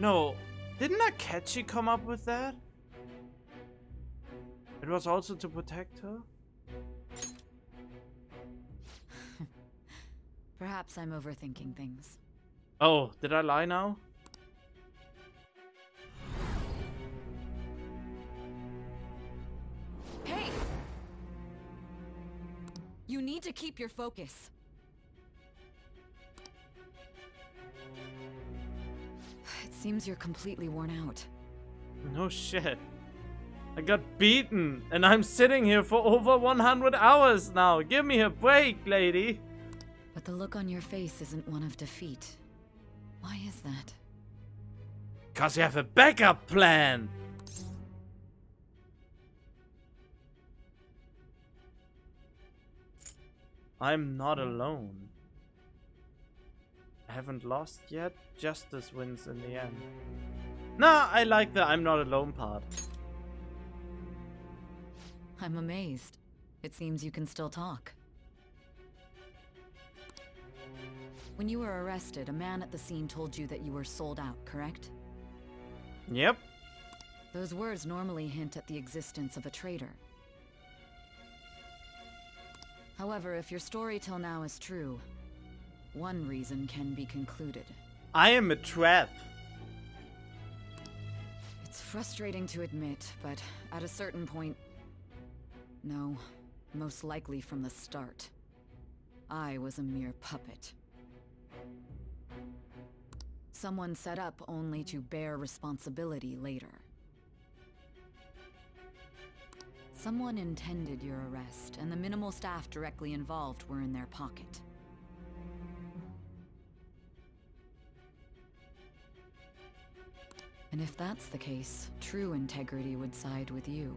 No, didn't Akechi come up with that? It was also to protect her? Perhaps I'm overthinking things. Oh, did I lie now? Hey! You need to keep your focus. It seems you're completely worn out. No shit. I got beaten, and I'm sitting here for over 100 hours now. Give me a break, lady. But the look on your face isn't one of defeat. Why is that? 'Cause you have a backup plan. I'm not alone. I haven't lost yet. Justice wins in the end. Nah, I like the I'm not alone part. I'm amazed. It seems you can still talk. When you were arrested, a man at the scene told you that you were sold out, correct? Yep. Those words normally hint at the existence of a traitor. However, if your story till now is true, one reason can be concluded. I am a trap. It's frustrating to admit, but at a certain point... No, most likely from the start. I was a mere puppet. Someone set up only to bear responsibility later. Someone intended your arrest, and the minimal staff directly involved were in their pocket. And if that's the case, true integrity would side with you.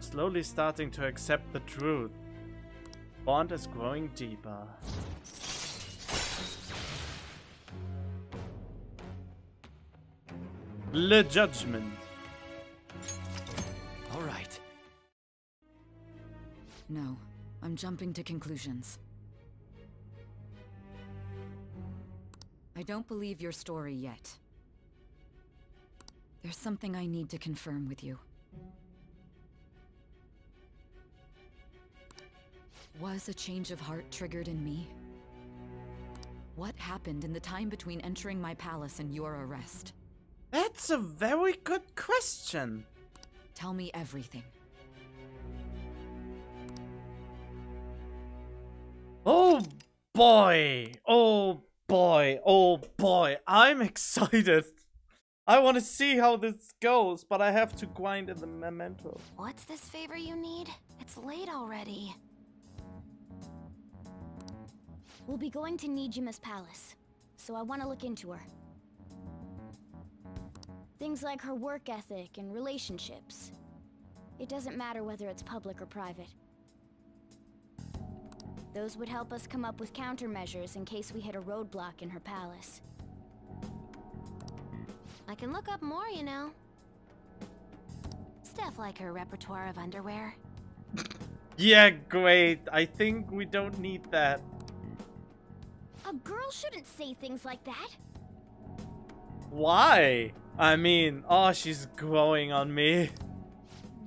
Slowly starting to accept the truth. Bond is growing deeper. Le Judgment. All right. No, I'm jumping to conclusions. I don't believe your story yet. There's something I need to confirm with you. Was a change of heart triggered in me? What happened in the time between entering my palace and your arrest? That's a very good question. Tell me everything. Oh boy! Oh boy! Oh boy! I'm excited. I want to see how this goes, but I have to grind in the memento. What's this favor you need? It's late already. We'll be going to Nijima's palace, so I want to look into her. Things like her work ethic and relationships. It doesn't matter whether it's public or private. Those would help us come up with countermeasures in case we hit a roadblock in her palace. I can look up more, you know. Stuff like her repertoire of underwear. Yeah, great. I think we don't need that. A girl shouldn't say things like that. Why? I mean, oh, she's growing on me.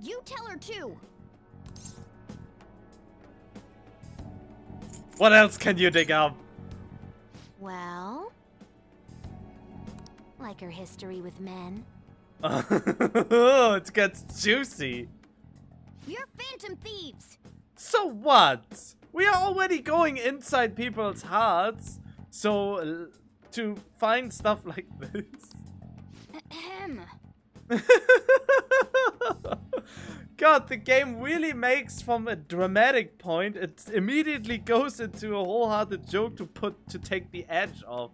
You tell her too. What else can you dig up? Well, like her history with men. It gets juicy. We're phantom thieves. So what? We are already going inside people's hearts. So, to find stuff like this. Ahem. God, the game really makes from a dramatic point, it immediately goes into a wholehearted joke to take the edge off.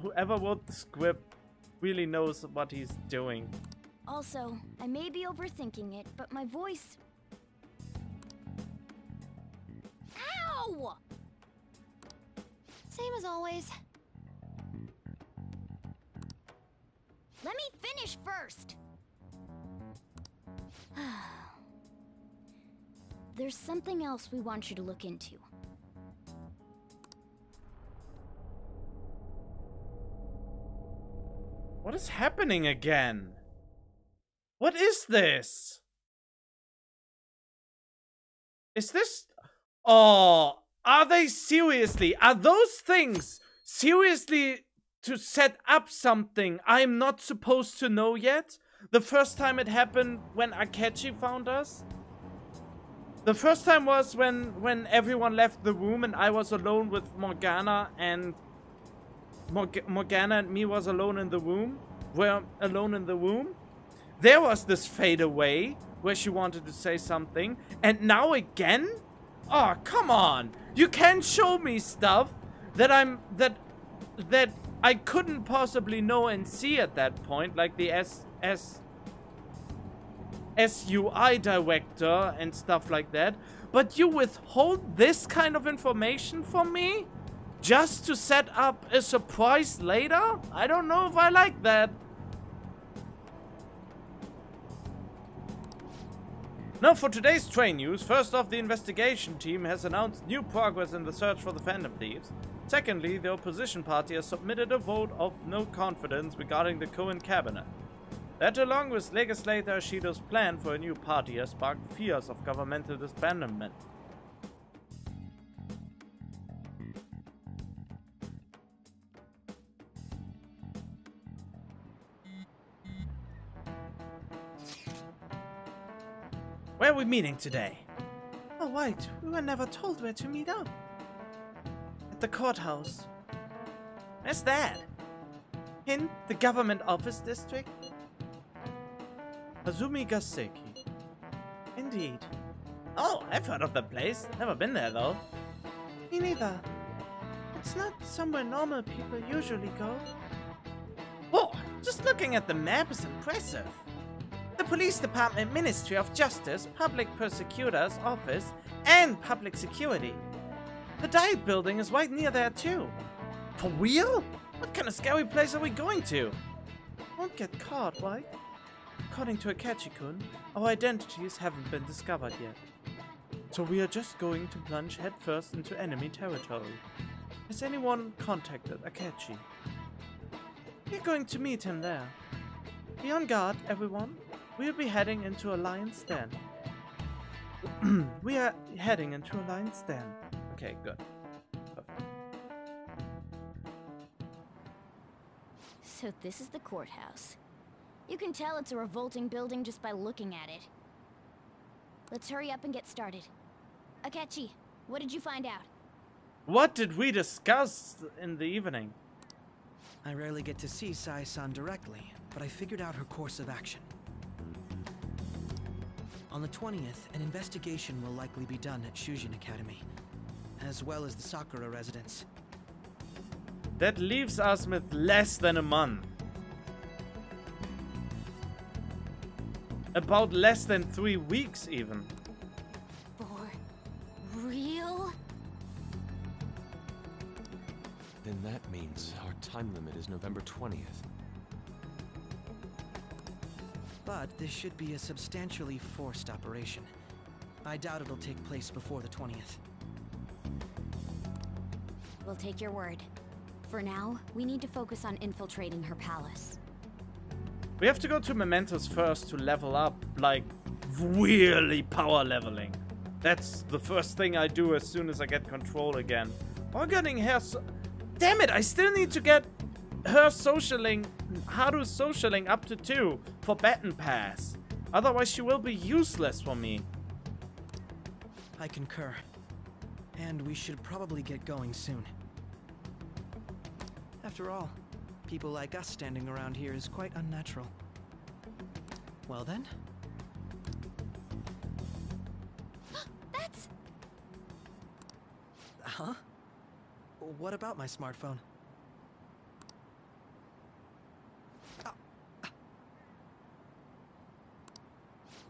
Whoever wrote the script really knows what he's doing. Also, I may be overthinking it, but my voice... Ow! Same as always. Let me finish first! There's something else we want you to look into. What is happening again? What is this? Is this... Oh, are they seriously? Are those things seriously to set up something I'm not supposed to know yet? The first time it happened when Akechi found us? The first time was when everyone left the room and I was alone with Morgana and... Morgana and me was alone in the room. We're alone in the room. There was this fade away where she wanted to say something. And now again? Oh, come on. You can't show me stuff that that I couldn't possibly know and see at that point, like the SUI director and stuff like that. But you withhold this kind of information from me? Just to set up a surprise later? I don't know if I like that. Now for today's train news. First off, the investigation team has announced new progress in the search for the Phantom Thieves. Secondly, the opposition party has submitted a vote of no confidence regarding the current cabinet. That, along with legislator Shido's plan for a new party, has sparked fears of governmental disbandment. Where are we meeting today? Oh, right. We were never told where to meet up. At the courthouse. Where's that? In the government office district? Azumi Gaseki. Indeed. Oh, I've heard of the place. Never been there, though. Me neither. It's not somewhere normal people usually go. Whoa, just looking at the map is impressive. The Police Department, Ministry of Justice, Public Prosecutor's Office, and Public Security. The Diet Building is right near there too. For real? What kind of scary place are we going to? Won't get caught, right? According to Akechi-kun, our identities haven't been discovered yet. So we are just going to plunge headfirst into enemy territory. Has anyone contacted Akechi? We're going to meet him there. Be on guard, everyone. We'll be heading into a lion's den. We are heading into a lion's den. Okay, good. Perfect. So this is the courthouse. You can tell it's a revolting building just by looking at it. Let's hurry up and get started. Akechi, what did you find out? What did we discuss in the evening? I rarely get to see Sai-san directly, but I figured out her course of action. On the 20th, an investigation will likely be done at Shujin Academy, as well as the Sakura residence. That leaves us with less than a month. About less than 3 weeks, even. For real? Then that means our time limit is November 20th. But this should be a substantially forced operation. I doubt it'll take place before the 20th. We'll take your word. For now, we need to focus on infiltrating her palace. We have to go to Mementos first to level up, like, really power leveling. That's the first thing I do as soon as I get control again. Or getting her damn it, I still need to get her socialing, Haru socialing up to 2 for Baton Pass. Otherwise she will be useless for me. I concur. And we should probably get going soon. After all, people like us standing around here is quite unnatural. Well then. That's... Huh? What about my smartphone?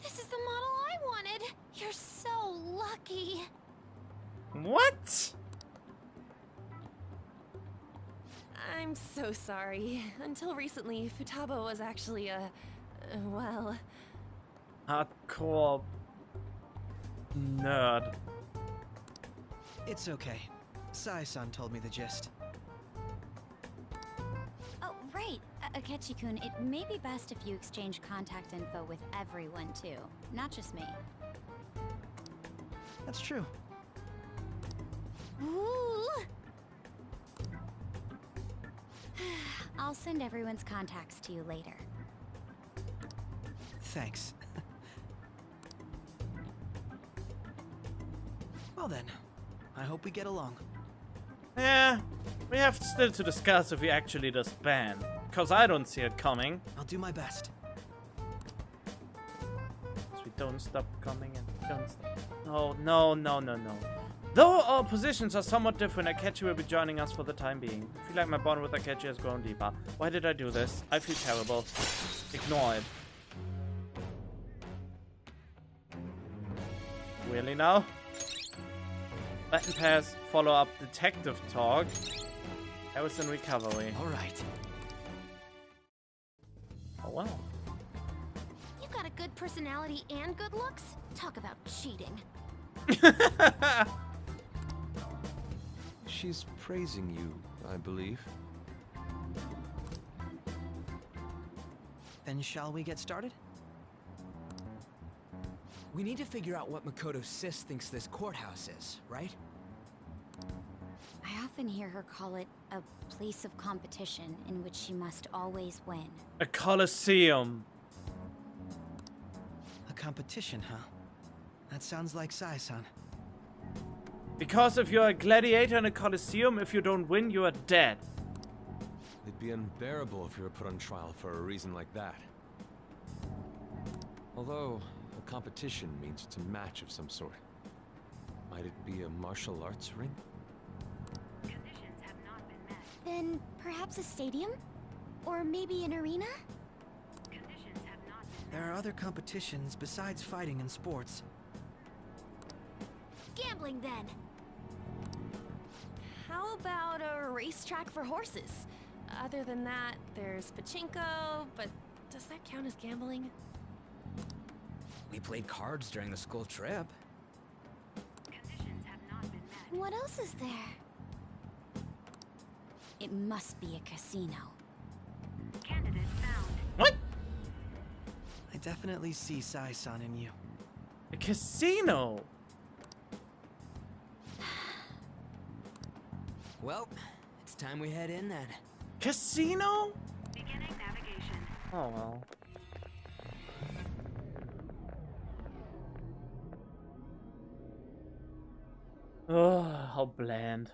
This is the model I wanted! You're so lucky! What? I'm so sorry. Until recently, Futaba was actually a... well... hardcore nerd. It's okay. Sai-san told me the gist. Oh, right. Akechi-kun, it may be best if you exchange contact info with everyone, too. Not just me. That's true. Ooh! I'll send everyone's contacts to you later. Thanks. Well then, I hope we get along. Yeah, we have still to discuss if we actually disband. Because I don't see it coming. I'll do my best. So we don't stop coming and don't stop. Oh, no, no, no, no. Though our positions are somewhat different, Akechi will be joining us for the time being. I feel like my bond with Akechi has grown deeper. Why did I do this? I feel terrible. Ignore it. Really now? Button pass, follow up, detective talk. Harrison recovery. Alright. Oh wow. You got a good personality and good looks? Talk about cheating. She's praising you, I believe. Then shall we get started? We need to figure out what Makoto Sis thinks this courthouse is, right? I often hear her call it a place of competition in which she must always win. A coliseum. A competition, huh? That sounds like Sai-san. Because if you're a gladiator in a coliseum, if you don't win, you are dead. It'd be unbearable if you were put on trial for a reason like that. Although, a competition means it's a match of some sort. Might it be a martial arts ring? Conditions have not been met. Then perhaps a stadium? Or maybe an arena? Conditions have not been met. There are other competitions besides fighting and sports. Gambling, then! How about a racetrack for horses? Other than that, there's pachinko, but does that count as gambling? We played cards during the school trip. What else is there? It must be a casino. Candidate found. What? I definitely see Sai-san in you. A casino? Well, it's time we head in then. Casino? Beginning navigation. Oh well. Oh, how bland.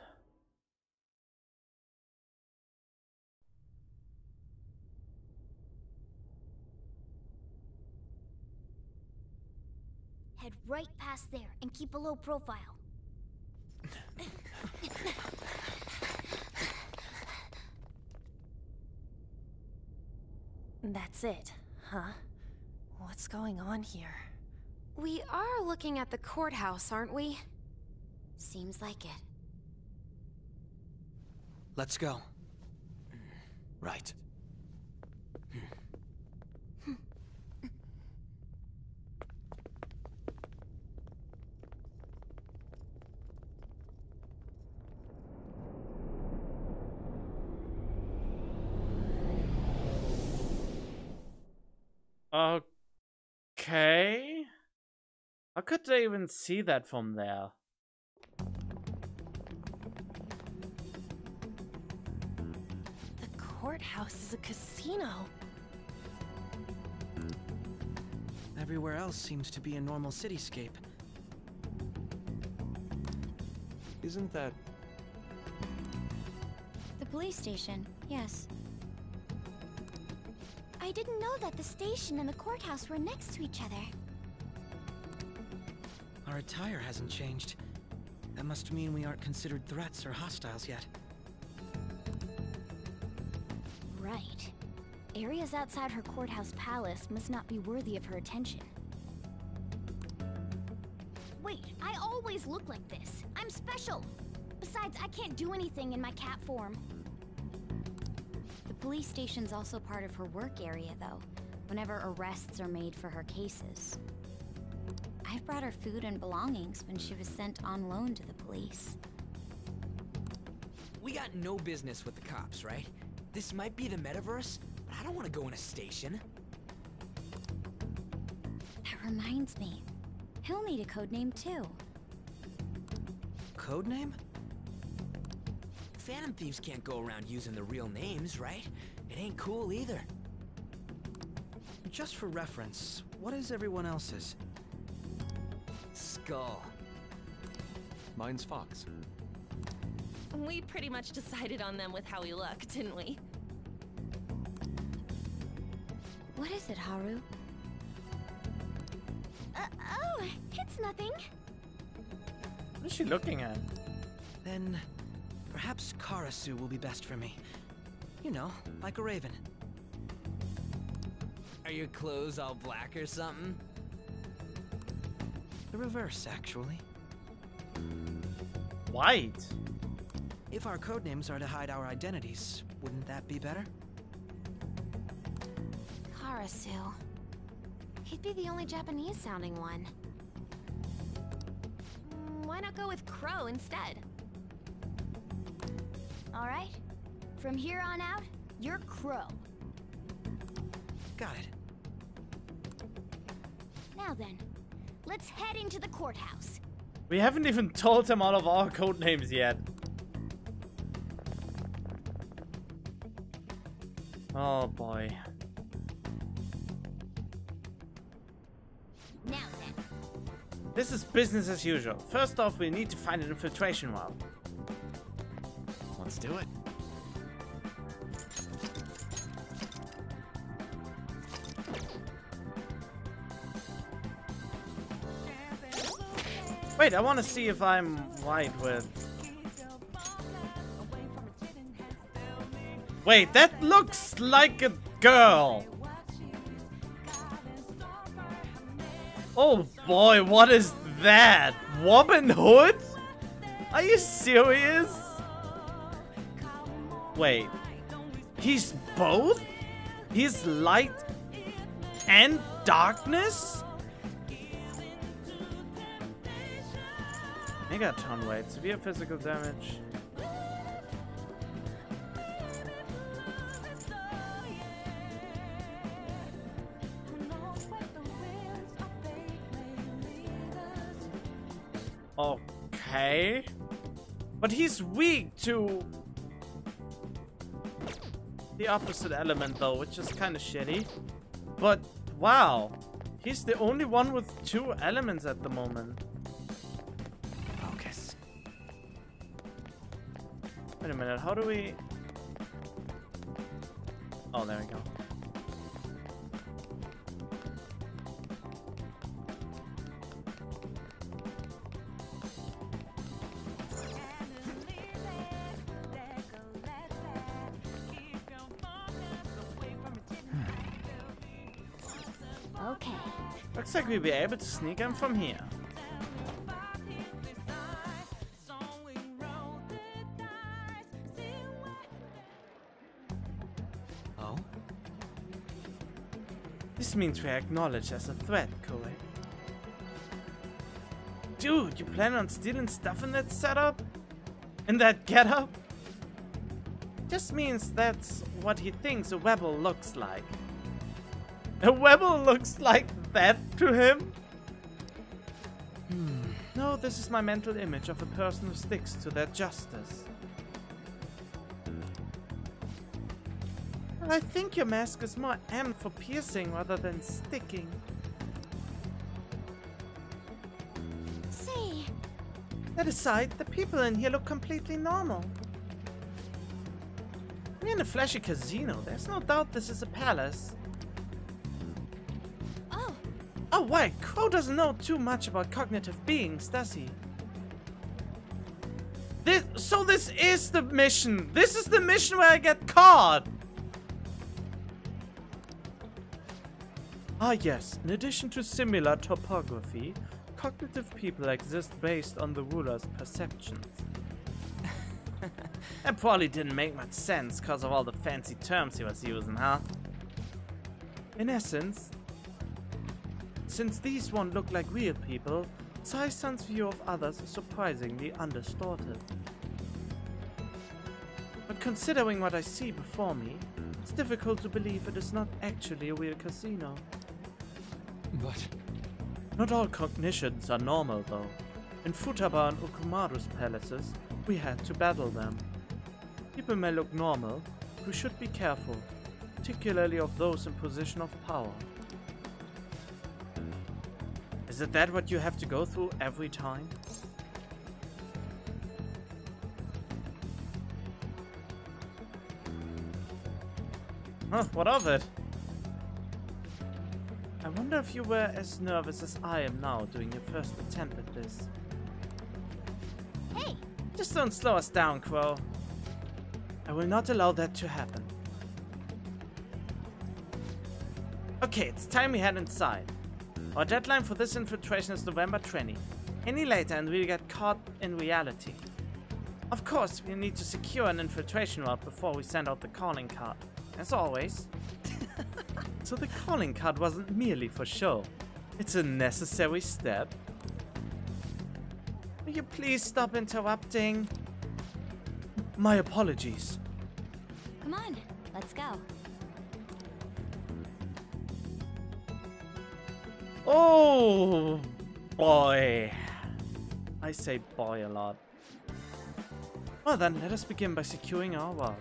Head right past there and keep a low profile. That's it, huh? What's going on here? We are looking at the courthouse, aren't we? Seems like it. Let's go. Right. Okay. How could they even see that from there? The courthouse is a casino. Everywhere else seems to be a normal cityscape. Isn't that... The police station, yes. I didn't know that the station and the courthouse were next to each other. Our attire hasn't changed. That must mean we aren't considered threats or hostiles yet. Right. Areas outside her courthouse palace must not be worthy of her attention. Wait, I always look like this. I'm special. Besides, I can't do anything in my cat form. The police station's also part of her work area, though, whenever arrests are made for her cases. I've brought her food and belongings when she was sent on loan to the police. We got no business with the cops, right? This might be the metaverse, but I don't want to go in a station. That reminds me. He'll need a codename, too. Codename? Phantom thieves can't go around using the real names, right? It ain't cool either. Just for reference, what is everyone else's? Skull. Mine's Fox. We pretty much decided on them with how we look, didn't we? What is it, Haru? Oh, it's nothing. What is she looking at? Then, perhaps Karasu will be best for me. You know, like a raven. Are your clothes all black or something? The reverse, actually. White? If our codenames are to hide our identities, wouldn't that be better? Karasu. He'd be the only Japanese-sounding one. Why not go with Crow instead? All right. From here on out, you're Crow. Got it. Now then, let's head into the courthouse. We haven't even told him all of our code names yet. Oh boy. Now then. This is business as usual. First off, we need to find an infiltration route. Let's do it. Wait, I want to see if I'm right with... Wait, that looks like a girl. Oh boy, what is that? Robin Hood? Are you serious? Wait. He's both? He's light and darkness? Megaton weight, severe physical damage. Okay. But he's weak to the opposite element though, which is kind of shitty. But wow, he's the only one with 2 elements at the moment. Focus. Wait a minute, how do we... Oh, there we go. Okay. Looks like we'll be able to sneak him from here. Oh? This means we're acknowledged as a threat, correct? Dude, you plan on stealing stuff in that setup? In that getup? Just means that's what he thinks a rebel looks like. A rebel looks like that to him? No, this is my mental image of a person who sticks to their justice. I think your mask is more aimed for piercing rather than sticking. Say. That aside, the people in here look completely normal. We're in a flashy casino. There's no doubt this is a palace. Oh wait, Crow doesn't know too much about cognitive beings, does he? So this is the mission. This is the mission where I get caught. Ah yes, in addition to similar topography, cognitive people exist based on the ruler's perceptions. That probably didn't make much sense because of all the fancy terms he was using, huh? In essence, since these won't look like real people, Sai-san's view of others is surprisingly undistorted. But considering what I see before me, it's difficult to believe it is not actually a real casino. But... Not all cognitions are normal though. In Futaba and Ukumaru's palaces, we had to battle them. People may look normal, but we should be careful, particularly of those in position of power. Is it that what you have to go through every time? Huh, what of it? I wonder if you were as nervous as I am now doing your first attempt at this. Hey! Just don't slow us down, Crow. I will not allow that to happen. Okay, it's time we head inside. Our deadline for this infiltration is November 20. Any later and we'll get caught in reality. Of course, we need to secure an infiltration route before we send out the calling card. As always. So the calling card wasn't merely for show. It's a necessary step. Will you please stop interrupting? My apologies. Come on, let's go. Oh boy. I say boy a lot. Well then, let us begin by securing our route.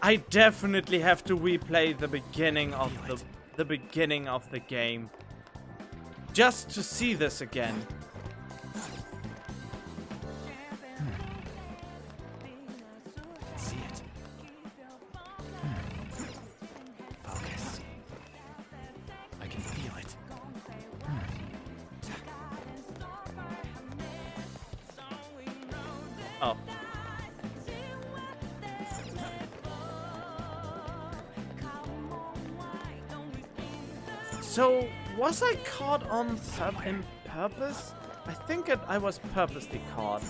I definitely have to replay the beginning of the beginning of the game just to see this again. See it. Focus. I can feel it. Oh. So, was I caught on in purpose? I think I was purposely caught.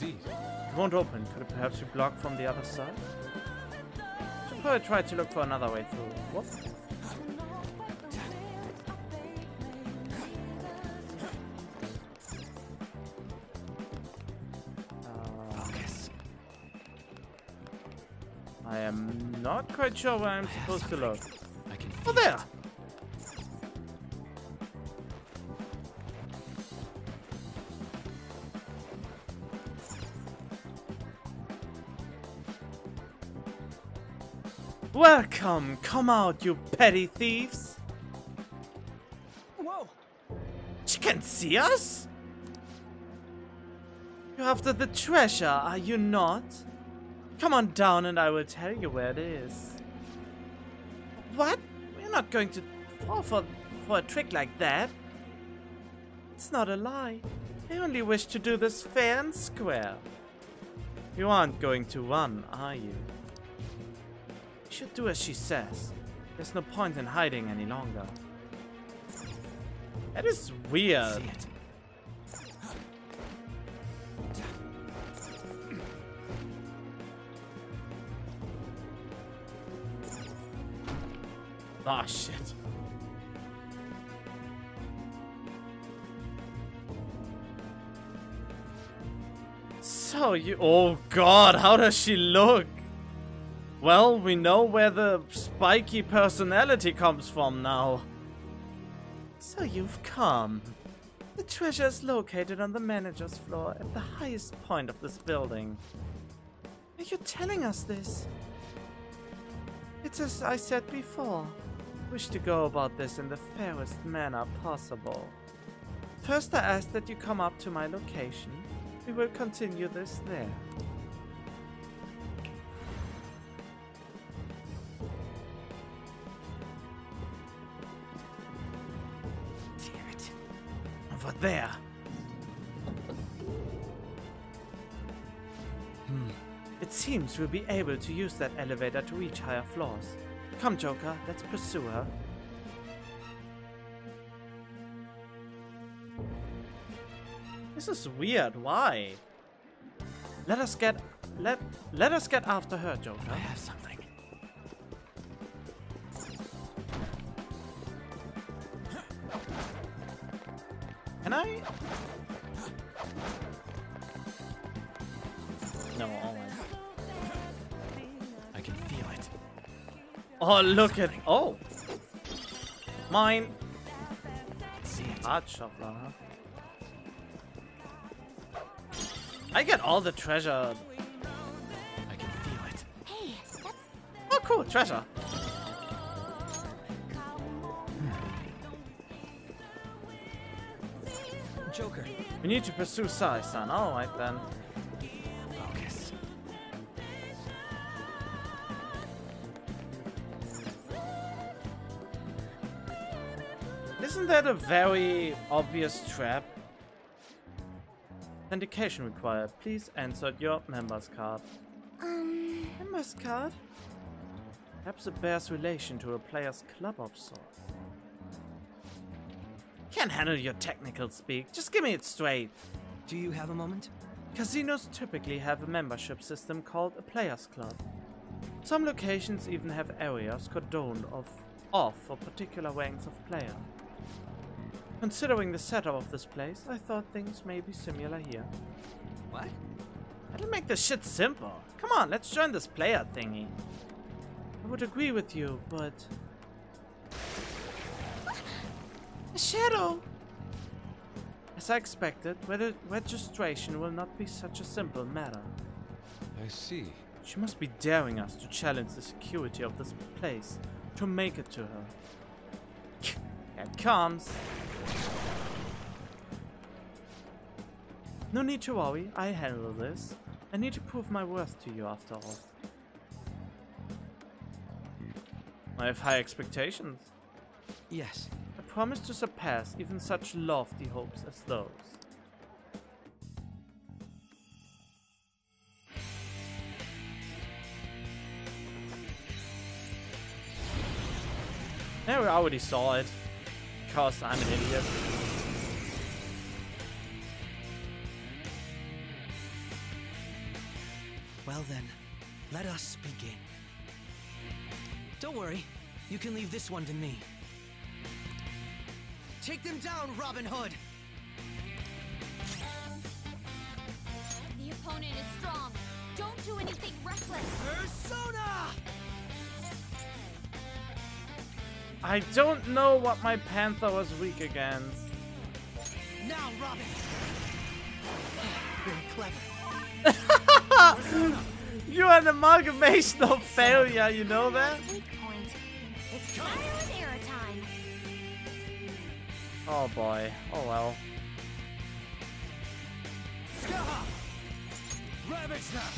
Indeed. It won't open. Could it perhaps be blocked from the other side? Should probably try to look for another way through. Whoop. I am not quite sure where I'm supposed to look. Oh, there! Welcome! Come out, you petty thieves! Whoa! She can see us? You're after the treasure, are you not? Come on down and I will tell you where it is. What? We're not going to fall for a trick like that. It's not a lie. I only wish to do this fair and square. You aren't going to run, are you? You should do as she says. There's no point in hiding any longer. That is weird. Ah, shit. So you... Oh god, how does she look? Well, we know where the spiky personality comes from now. So you've come. The treasure is located on the manager's floor at the highest point of this building. Are you telling us this? It's as I said before. Wish to go about this in the fairest manner possible. First I ask that you come up to my location. We will continue this there. Damn it. Over there. It seems we'll be able to use that elevator to reach higher floors. Come, Joker, let's pursue her. This is weird. Why? Let us get after her, Joker. I have something. Can I? No, oh my. I can feel it. Oh, look at... Oh! Mine! Hard shuffler, huh? I get all the treasure. I can feel it. Hey, oh, cool, treasure. Joker. We need to pursue Sai-san. Alright then. Focus. Isn't that a very obvious trap? Authentication required. Please insert your member's card. Member's card? Perhaps it bears relation to a player's club of sorts. Can't handle your technical speak. Just give me it straight. Do you have a moment? Casinos typically have a membership system called a player's club. Some locations even have areas cordoned off for particular ranks of player. Considering the setup of this place, I thought things may be similar here. What? That'll make this shit simple. Come on, let's join this player thingy. I would agree with you, but... A shadow! As I expected, registration will not be such a simple matter. I see. She must be daring us to challenge the security of this place, to make it to her. Here it comes! No need to worry, I handle this. I need to prove my worth to you after all. I have high expectations. Yes. I promise to surpass even such lofty hopes as those. Yeah, we already saw it. Because I'm an idiot. Well then, let us begin. Don't worry, you can leave this one to me. Take them down, Robin Hood! The opponent is strong. Don't do anything reckless. Persona! I don't know what my Panther was weak against. Now, Robin! Very clever. You're an amalgamation of failure, you know that? Weak point. It's trial and error time. Oh boy. Oh well. Ravage now!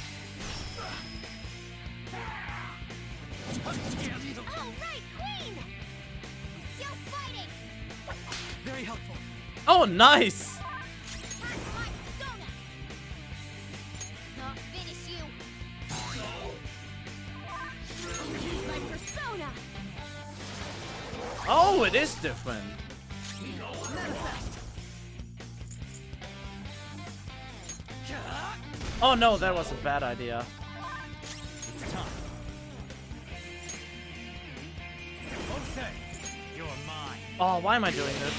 All right, Queen! Still fighting! Very helpful. Oh, nice! Not finish you! Use my persona! Oh, it is different. Oh no, that was a bad idea. It's time. Jose, you're mine. Oh, why am I doing this?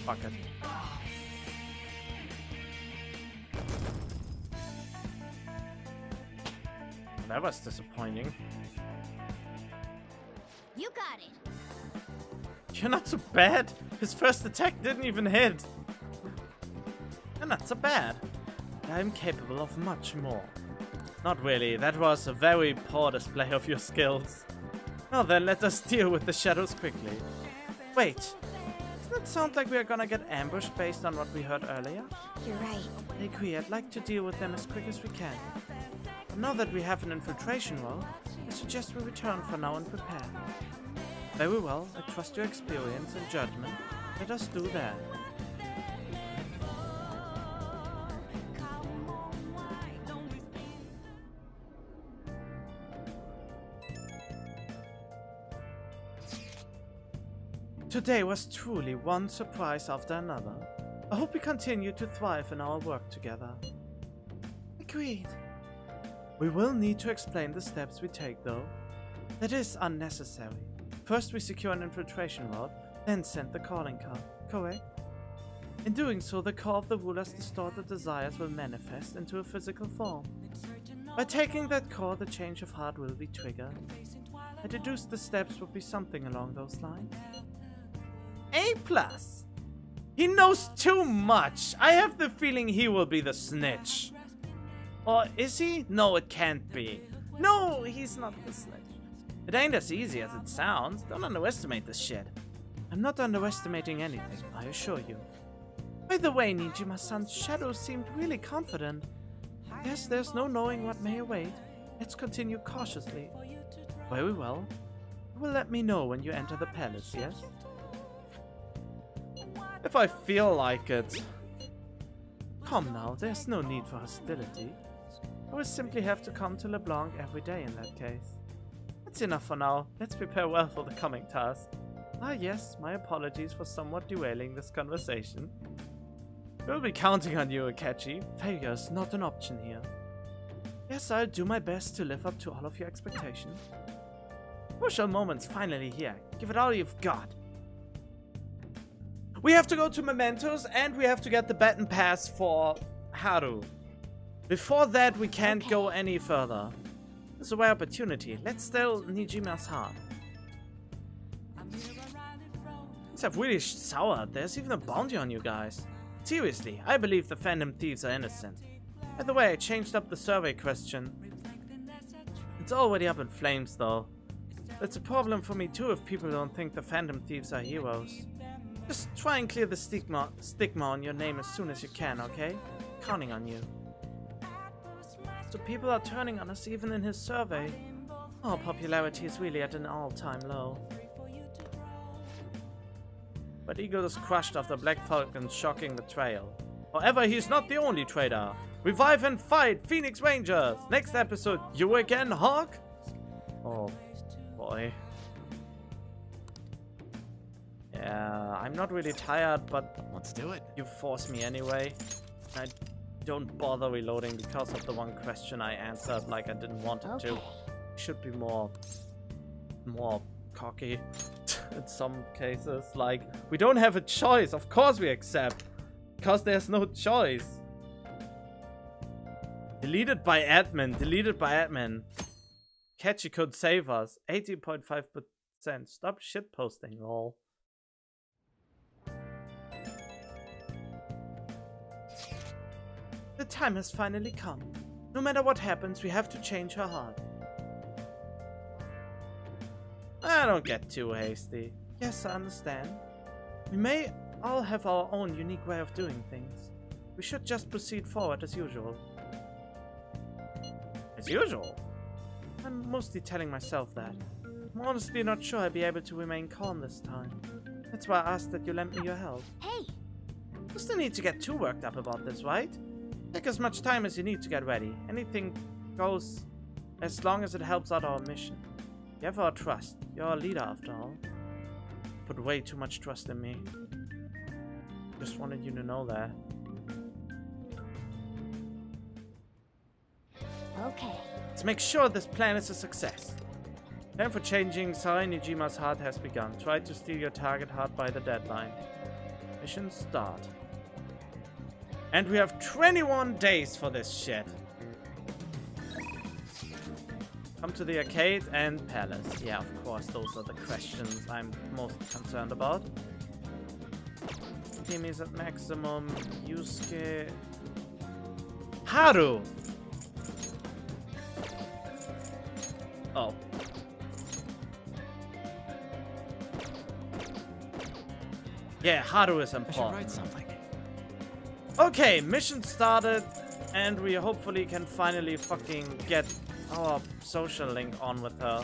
Fuck it. That was disappointing. You got it! You're not so bad. His first attack didn't even hit. You're not so bad. I'm capable of much more. Not really. That was a very poor display of your skills. Well then, let us deal with the shadows quickly. Wait. Doesn't it sound like we are gonna get ambushed based on what we heard earlier? You're right. I agree. I'd like to deal with them as quick as we can. But now that we have an infiltration role, I suggest we return for now and prepare. Very well. I trust your experience and judgment. Let us do that. Today was truly one surprise after another. I hope we continue to thrive in our work together. Agreed. We will need to explain the steps we take though. That is unnecessary. First we secure an infiltration route, then send the calling card, correct? In doing so, the core of the ruler's distorted desires will manifest into a physical form. By taking that core, the change of heart will be triggered. I deduce the steps will be something along those lines. A+. He knows too much. I have the feeling he will be the snitch. Or is he? No, it can't be. No, he's not the snitch. It ain't as easy as it sounds. Don't underestimate this shit. I'm not underestimating anything, I assure you. By the way, Nijima-san, Shadow seemed really confident. Yes, there's no knowing what may await. Let's continue cautiously. Very well. You will let me know when you enter the palace, yes? If I feel like it. Come now, there's no need for hostility. I will simply have to come to LeBlanc every day in that case. That's enough for now. Let's prepare well for the coming task. Ah yes, my apologies for somewhat derailing this conversation. We'll be counting on you, Akechi. Failure is not an option here. Yes, I'll do my best to live up to all of your expectations. Crucial moment's finally here. Give it all you've got. We have to go to Mementos and we have to get the baton pass for Haru. Before that, we can't go any further. It's a rare opportunity. Let's steal Nijima's heart. Things have really soured. There's even a bounty on you guys. Seriously, I believe the Phantom Thieves are innocent. By the way, I changed up the survey question. It's already up in flames though. It's a problem for me too if people don't think the Phantom Thieves are heroes. Just try and clear the stigma on your name as soon as you can, okay? Counting on you. So people are turning on us even in his survey. Our popularity is really at an all-time low. But Eagle is crushed after Black Falcon's shocking betrayal. However, he's not the only traitor. Revive and fight, Phoenix Rangers! Next episode, you again, Hawk? Oh, boy. Yeah, I'm not really tired, but let's do it. You force me anyway. I Don't bother reloading because of the one question I answered like I didn't want it to. Should be more cocky in some cases. Like, we don't have a choice. Of course we accept. Because there's no choice. Deleted by admin. Deleted by admin. Catchy could save us. 18.5%. Stop shitposting, lol. The time has finally come. No matter what happens, we have to change her heart. I don't get too hasty. Yes, I understand. We may all have our own unique way of doing things. We should just proceed forward as usual. As usual? I'm mostly telling myself that. I'm honestly not sure I'll be able to remain calm this time. That's why I asked that you lend me your help. Hey! There's no need to get too worked up about this, right? Take as much time as you need to get ready. Anything goes as long as it helps out our mission. You have our trust. You're our leader after all. Put way too much trust in me. Just wanted you to know that. Okay. Let's make sure this plan is a success. Time for changing Sarai Nijima's heart has begun. Try to steal your target heart by the deadline. Mission start. And we have 21 days for this shit. Come to the arcade and palace. Yeah, of course, those are the questions I'm most concerned about. Team is at maximum. Yusuke. Haru! Oh. Yeah, Haru is important. I should write something. Okay, mission started, and we hopefully can finally fucking get our social link on with her.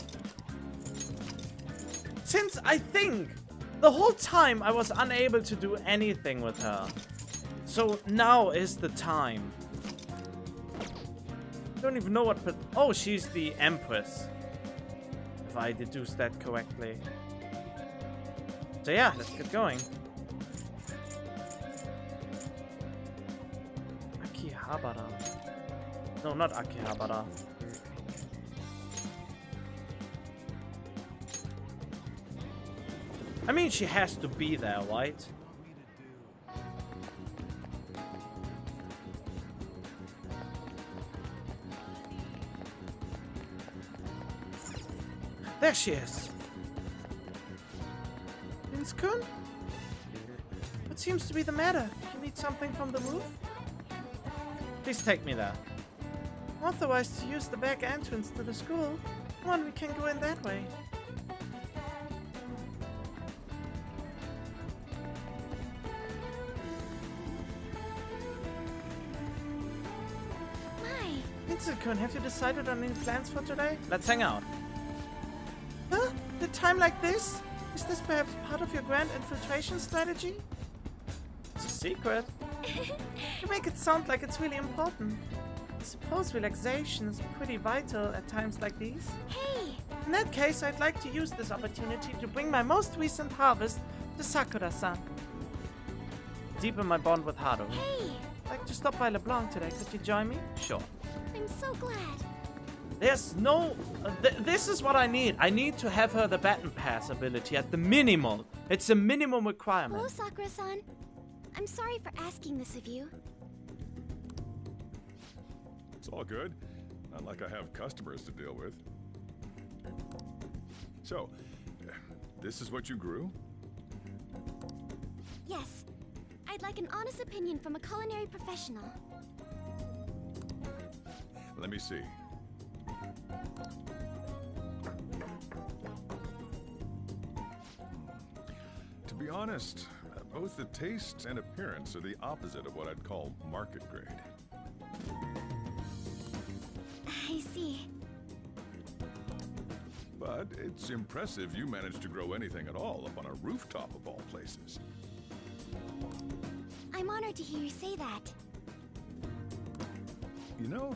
Since I think the whole time I was unable to do anything with her. So now is the time. I don't even know what, but oh, she's the Empress. If I deduce that correctly. So yeah, let's get going. Akihabara. No, not Akihabara. I mean, she has to be there, right? There she is. Prince-kun? What seems to be the matter? You need something from the roof? Please take me there. I'm authorized to use the back entrance to the school. Come on, we can go in that way. Prince-kun, have you decided on any plans for today? Let's hang out. Huh? At a time like this? Is this perhaps part of your grand infiltration strategy? It's a secret. You make it sound like it's really important. I suppose relaxation is pretty vital at times like these. Hey! In that case, I'd like to use this opportunity to bring my most recent harvest to Sakura-san. Deepen my bond with Haru. Hey! I'd like to stop by LeBlanc today. Could you join me? Sure. I'm so glad. There's no... this is what I need. I need to have her the baton pass ability at the minimum. It's a minimum requirement. Hello, Sakura-san. I'm sorry for asking this of you. It's all good. Not like I have customers to deal with. So, this is what you grew? Yes. I'd like an honest opinion from a culinary professional. Let me see. To be honest, both the taste and appearance are the opposite of what I'd call market grade. I see. But it's impressive you managed to grow anything at all up on a rooftop of all places. I'm honored to hear you say that. You know,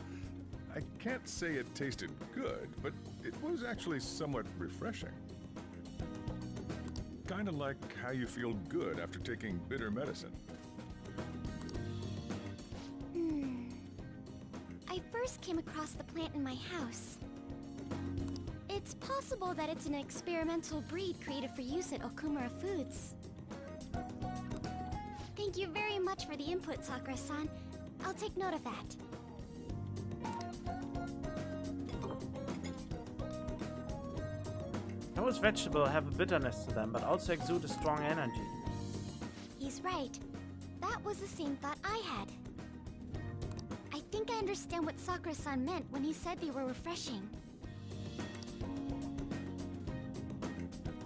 I can't say it tasted good, but it was actually somewhat refreshing. Kind of like how you feel good after taking bitter medicine. I first came across the plant in my house. It's possible that it's an experimental breed created for use at Okumura Foods. Thank you very much for the input, Sakura-san. I'll take note of that. Those vegetables have a bitterness to them, but also exude a strong energy. He's right. That was the same thought I had. I think I understand what Sakura-san meant when he said they were refreshing.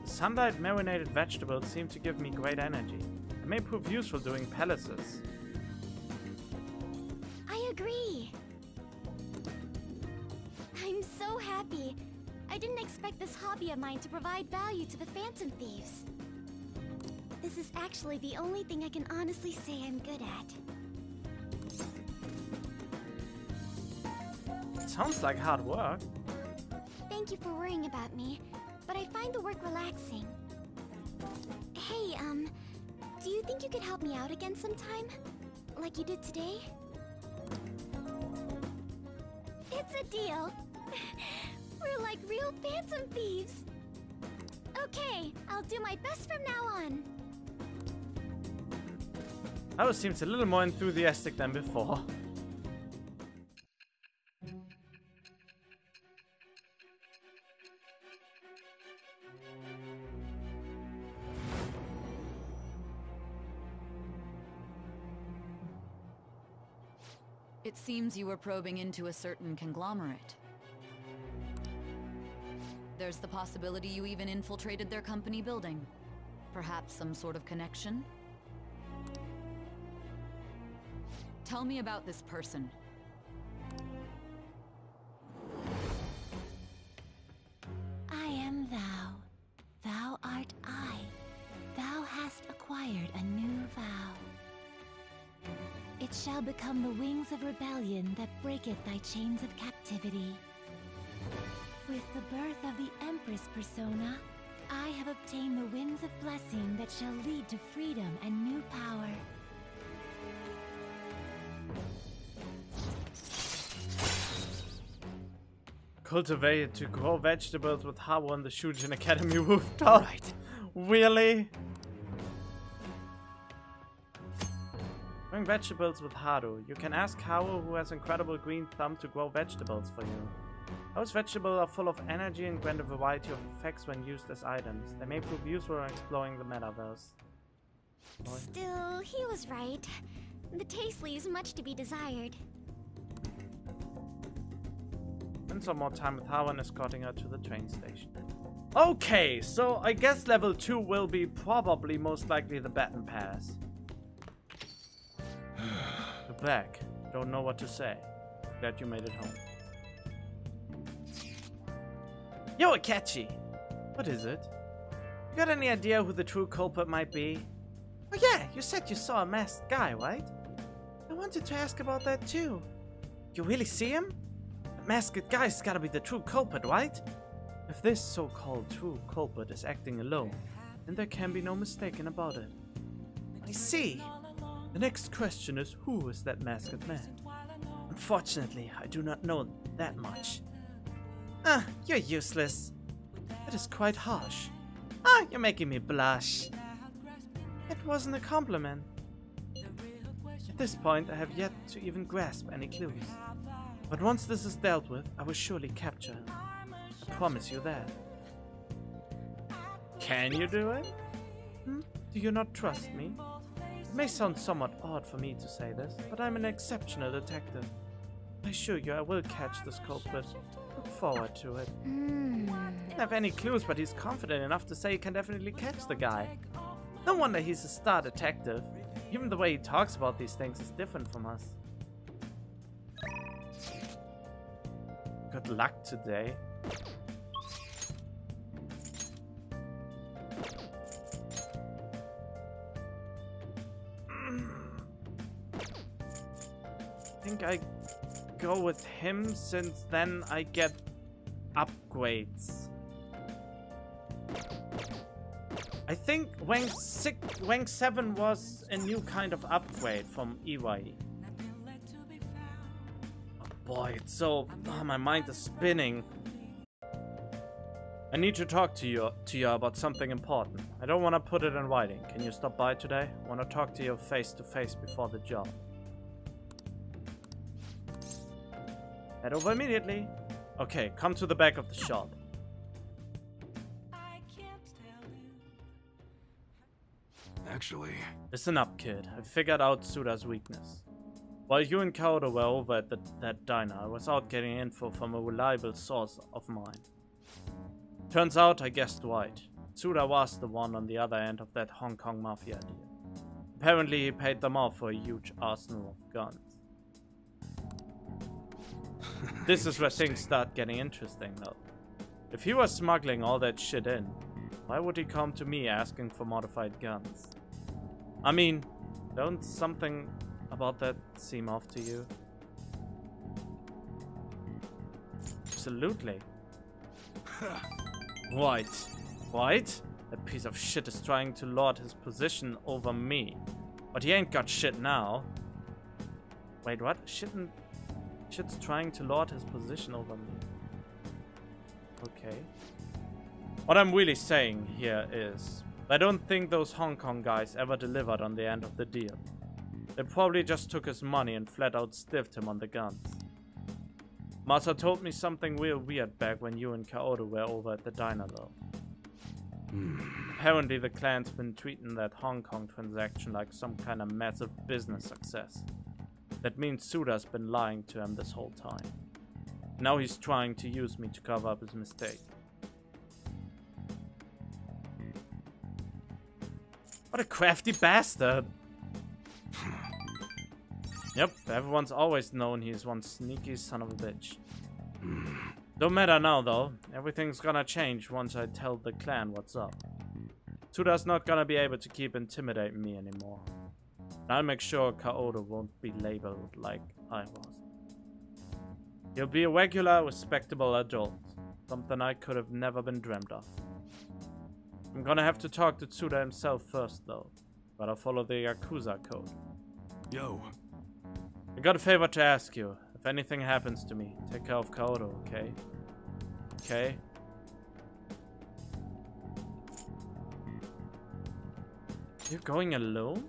Sunlight marinated vegetables seem to give me great energy. They may prove useful doing palaces. I agree. I'm so happy. I didn't expect this hobby of mine to provide value to the Phantom Thieves. This is actually the only thing I can honestly say I'm good at. Sounds like hard work. Thank you for worrying about me, but I find the work relaxing. Hey, do you think you could help me out again sometime? Like you did today? It's a deal. We're like real Phantom Thieves. Okay, I'll do my best from now on. Haru seems a little more enthusiastic than before. It seems you were probing into a certain conglomerate. There's the possibility you even infiltrated their company building. Perhaps some sort of connection? Tell me about this person. I am thou. Thou art I. Thou hast acquired a new vow. It shall become the wings of rebellion that breaketh thy chains of captivity. With the birth of the Empress persona, I have obtained the winds of blessing that shall lead to freedom and new power. Cultivated to grow vegetables with Haru on the Shujin Academy rooftop. Right. Really? Growing vegetables with Haru. You can ask Haru, who has incredible green thumb, to grow vegetables for you. Those vegetables are full of energy and grant a variety of effects when used as items. They may prove useful in exploring the metaverse. Still, he was right. The taste leaves much to be desired. Spend some more time with Haru and escorting her to the train station. Okay, so I guess level 2 will be probably most likely the Baton Pass. You're back. Don't know what to say. Glad you made it home. Yo, Akechi! What is it? You got any idea who the true culprit might be? Oh yeah, you said you saw a masked guy, right? I wanted to ask about that too. You really see him? The masked guy's gotta be the true culprit, right? If this so-called true culprit is acting alone, then there can be no mistaking about it. I see. The next question is, who is that masked man? Unfortunately, I do not know that much. Ah, you're useless. That is quite harsh. Ah, you're making me blush. It wasn't a compliment. At this point, I have yet to even grasp any clues. But once this is dealt with, I will surely capture him. I promise you that. Can you do it? Do you not trust me? It may sound somewhat odd for me to say this, but I'm an exceptional detective. I assure you I will catch this culprit. Look forward to it. Didn't have any clues, but he's confident enough to say he can definitely catch the guy. No wonder he's a star detective. Even the way he talks about these things is different from us. Good luck today. I think I go with him, since then I get upgrades. I think Rank 7 was a new kind of upgrade from EY. boy, it's so... Oh, my mind is spinning. I need to talk to you about something important. I don't want to put it in writing. Can you stop by today? I want to talk to you face to face before the job. Head over immediately. Okay, come to the back of the shop. Actually... Listen up, kid. I figured out Suda's weakness. While you and Kaoru were over at that diner, I was out getting info from a reliable source of mine. Turns out I guessed right. Suda was the one on the other end of that Hong Kong mafia deal. Apparently he paid them off for a huge arsenal of guns. This is where things start getting interesting though. If he was smuggling all that shit in, why would he come to me asking for modified guns? I mean, don't something about that seem off to you? Absolutely. White. White? That piece of shit is trying to lord his position over me. But he ain't got shit now. Wait, what? Shit's trying to lord his position over me. Okay. What I'm really saying here is, I don't think those Hong Kong guys ever delivered on the end of the deal. They probably just took his money and flat out stiffed him on the guns. Masa told me something real weird back when you and Kaoru were over at the diner though. Apparently the clan's been treating that Hong Kong transaction like some kind of massive business success. That means Suda's been lying to him this whole time. Now he's trying to use me to cover up his mistake. What a crafty bastard! Yep, everyone's always known he's one sneaky son of a bitch. Don't matter now though, everything's gonna change once I tell the clan what's up. Suda's not gonna be able to keep intimidating me anymore. And I'll make sure Kaoru won't be labeled like I was. He'll be a regular, respectable adult. Something I could have never been dreamt of. I'm gonna have to talk to Tsuda himself first though. Gotta follow the Yakuza code. Yo. I got a favor to ask you. If anything happens to me, take care of Kaoru, okay? Okay? You're going alone?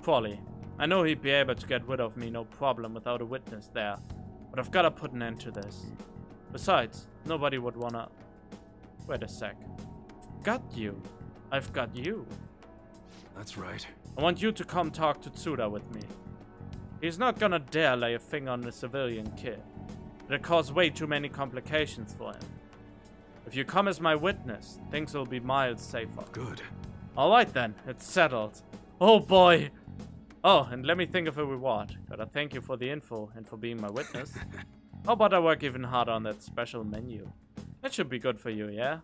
Poorly. I know he'd be able to get rid of me no problem without a witness there. But I've gotta put an end to this. Besides, nobody would wanna... Wait a sec. Got you. I've got you. That's right. I want you to come talk to Tsuda with me. He's not gonna dare lay a finger on a civilian kid. It'll cause way too many complications for him. If you come as my witness, things will be miles safer. Good. Alright then, it's settled. Oh boy! Oh, and let me think of a reward. Gotta thank you for the info and for being my witness. How about I work even harder on that special menu? That should be good for you, yeah?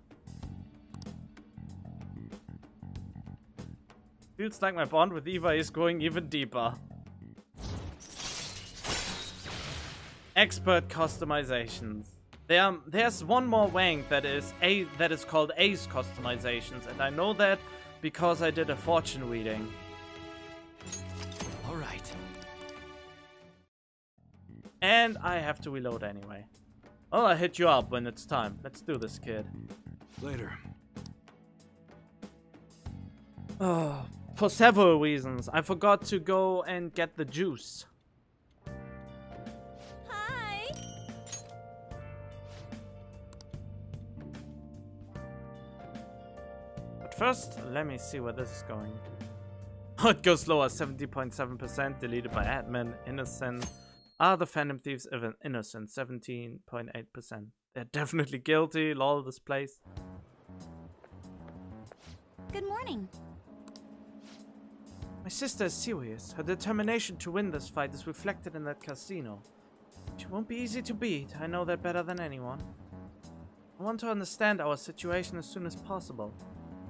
Feels like my bond with Eva is going even deeper. Expert customizations. There's one more rank that is called Ace customizations, and I know that because I did a fortune reading. All right. And I have to reload anyway. Well, I'll hit you up when it's time. Let's do this, kid. Later. Oh, for several reasons, I forgot to go and get the juice. Hi. But first, let me see where this is going. Oh, it goes lower, 70.7%, deleted by admin, innocent. Are the Phantom Thieves even innocent? 17.8%. They're definitely guilty, lol, this place. Good morning. My sister is serious. Her determination to win this fight is reflected in that casino. She won't be easy to beat, I know that better than anyone. I want to understand our situation as soon as possible.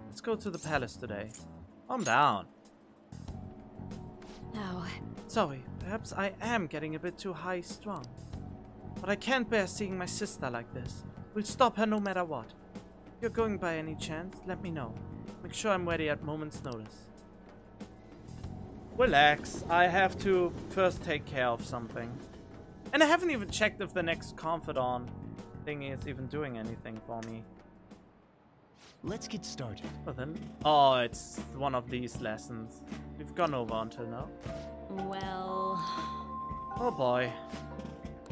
Let's go to the palace today. Calm down. No. Sorry, perhaps I am getting a bit too high-strung. But I can't bear seeing my sister like this. We'll stop her no matter what. If you're going by any chance, let me know. Make sure I'm ready at moment's notice. Relax, I have to first take care of something. And I haven't even checked if the next confidant thing is even doing anything for me. Let's get started. Well then, oh, it's one of these lessons we've gone over until now. Well... Oh boy.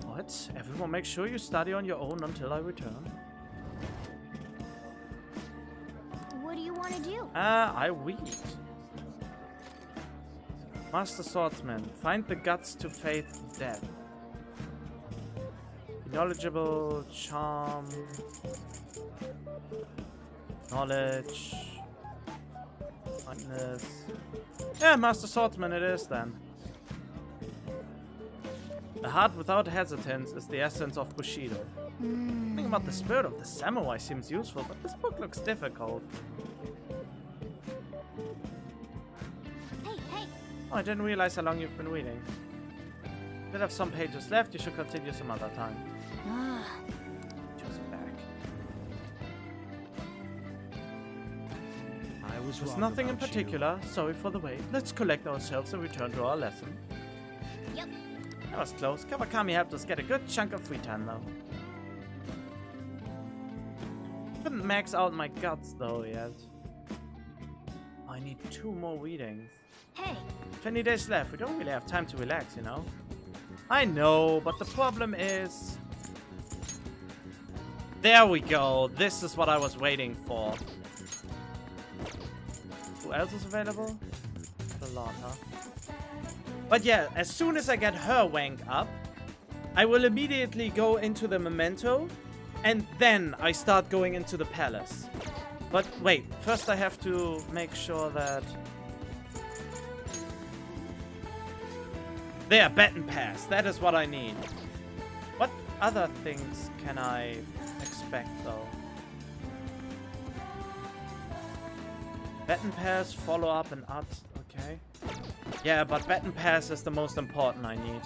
What? Everyone make sure you study on your own until I return. What do you want to do? I read. Master Swordsman, find the guts to face death. Knowledgeable, charm, knowledge, kindness. Yeah, Master Swordsman it is then. A heart without hesitance is the essence of Bushido. Thinking about the spirit of the samurai seems useful, but this book looks difficult. Oh, I didn't realize how long you've been reading. Still have some pages left, you should continue some other time. Just back. There's nothing in particular, sorry for the wait. Let's collect ourselves and return to our lesson. Yep. That was close. Kawakami helped us get a good chunk of free time though. Couldn't max out my guts though yet. I need 2 more readings. Hey. 20 days left. We don't really have time to relax, you know. I know, but the problem is... There we go. This is what I was waiting for. Who else is available? A lot, huh? But yeah, as soon as I get her rank up, I will immediately go into the memento, and then I start going into the palace. But wait, first I have to make sure that... There, Baton Pass. That is what I need. What other things can I expect, though? Baton Pass, follow up, and art. Okay. Yeah, but Baton Pass is the most important I need.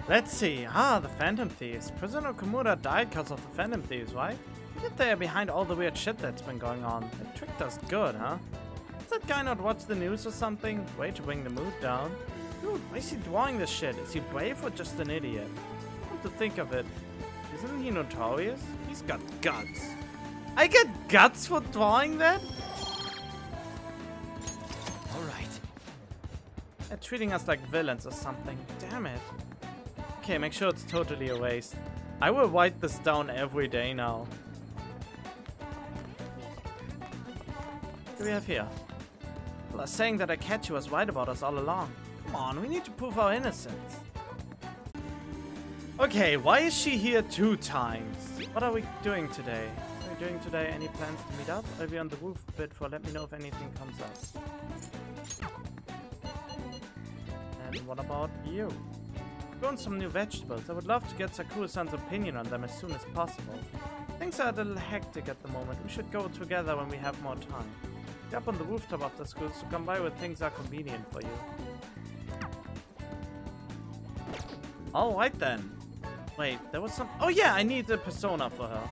Let's see. Ah, the Phantom Thieves. Prisoner Komura died because of the Phantom Thieves, right? I think they are behind all the weird shit that's been going on. They tricked us good, huh? Does that guy not watch the news or something? Way to bring the mood down. Dude, why is he drawing this shit? Is he brave or just an idiot? Come to think of it, isn't he notorious? He's got guts. I get guts for drawing that? Alright. They're treating us like villains or something. Damn it. Okay, make sure it's totally erased. I will write this down every day now. What do we have here? Well, saying that Akechi was right about us all along. Come on, we need to prove our innocence. Okay, why is she here 2 times? What are we doing today? What are we doing today? Any plans to meet up? I'll be on the roof a bit for let me know if anything comes up. And what about you? Grown some new vegetables. I would love to get Sakura-san's opinion on them as soon as possible. Things are a little hectic at the moment. We should go together when we have more time. Get up on the rooftop after school, so come by when things are convenient for you. Alright then. Wait, there was some... Oh yeah, I need a persona for her.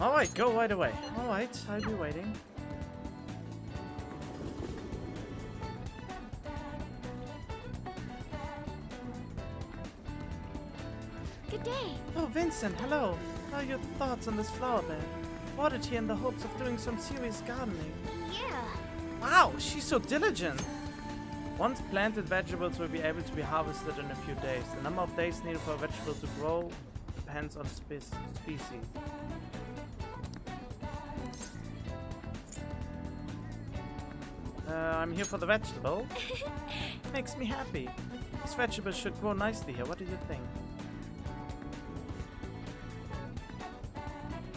Alright, go right away. Alright, I'll be waiting. Good day. Oh, Vincent, hello. What are your thoughts on this flower bed? Bought it here in the hopes of doing some serious gardening. Yeah. Wow, she's so diligent. Once planted, vegetables will be able to be harvested in a few days. The number of days needed for a vegetable to grow depends on species. I'm here for the vegetable. Makes me happy. These vegetables should grow nicely here. What do you think?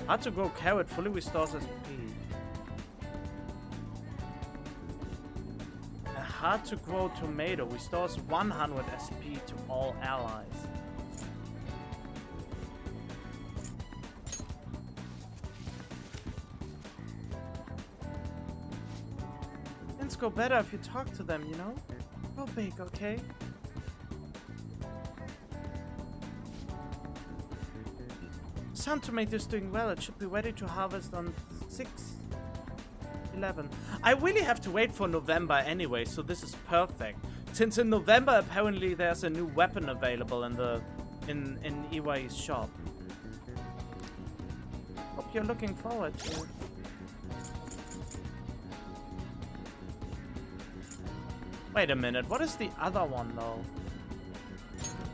Hard to grow carrot fully restores SP. A hard to grow tomato restores 100 SP to all allies. Things go better if you talk to them, you know? Go big, okay? Sun tomatoes doing well. It should be ready to harvest on 6/11. I really have to wait for November anyway, so this is perfect. Since in November apparently there's a new weapon available in the in Iwai's shop. Hope you're looking forward to it. Wait a minute, what is the other one though?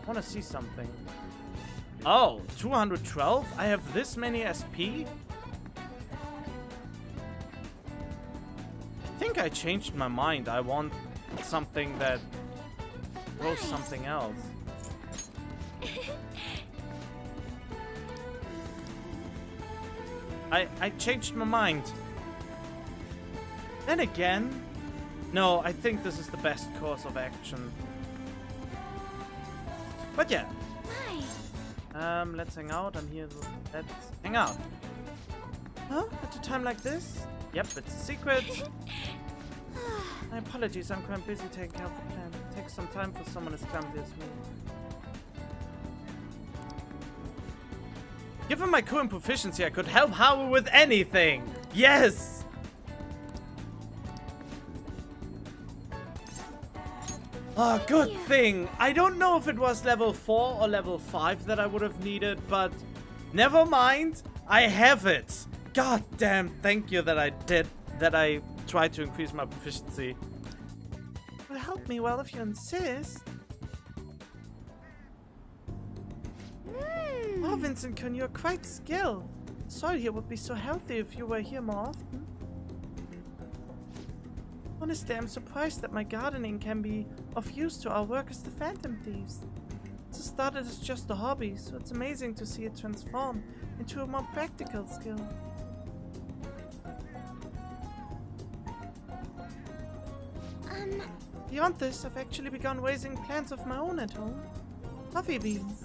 I want to see something. Oh, 212? I have this many SP? I think I changed my mind. I want something that grows something else. I changed my mind. Then again, no, I think this is the best course of action. But yeah. Let's hang out. I'm here. Let's hang out. Huh? At a time like this? Yep, it's a secret. My apologies, I'm quite busy taking care of the plan. It takes some time for someone as clumsy as me. Given my current proficiency, I could help Haru with anything! Yes! Oh, good thing. I don't know if it was level 4 or level 5 that I would have needed, but never mind. I have it. God damn, thank you that I tried to increase my proficiency. It will help me well if you insist. Oh, Vincent Kun, you're quite skilled. Soil here would be so healthy if you were here more often. Honestly, I'm surprised that my gardening can be of use to our work as the Phantom Thieves. It started as just a hobby, so it's amazing to see it transform into a more practical skill. Beyond this, I've actually begun raising plants of my own at home. Coffee beans.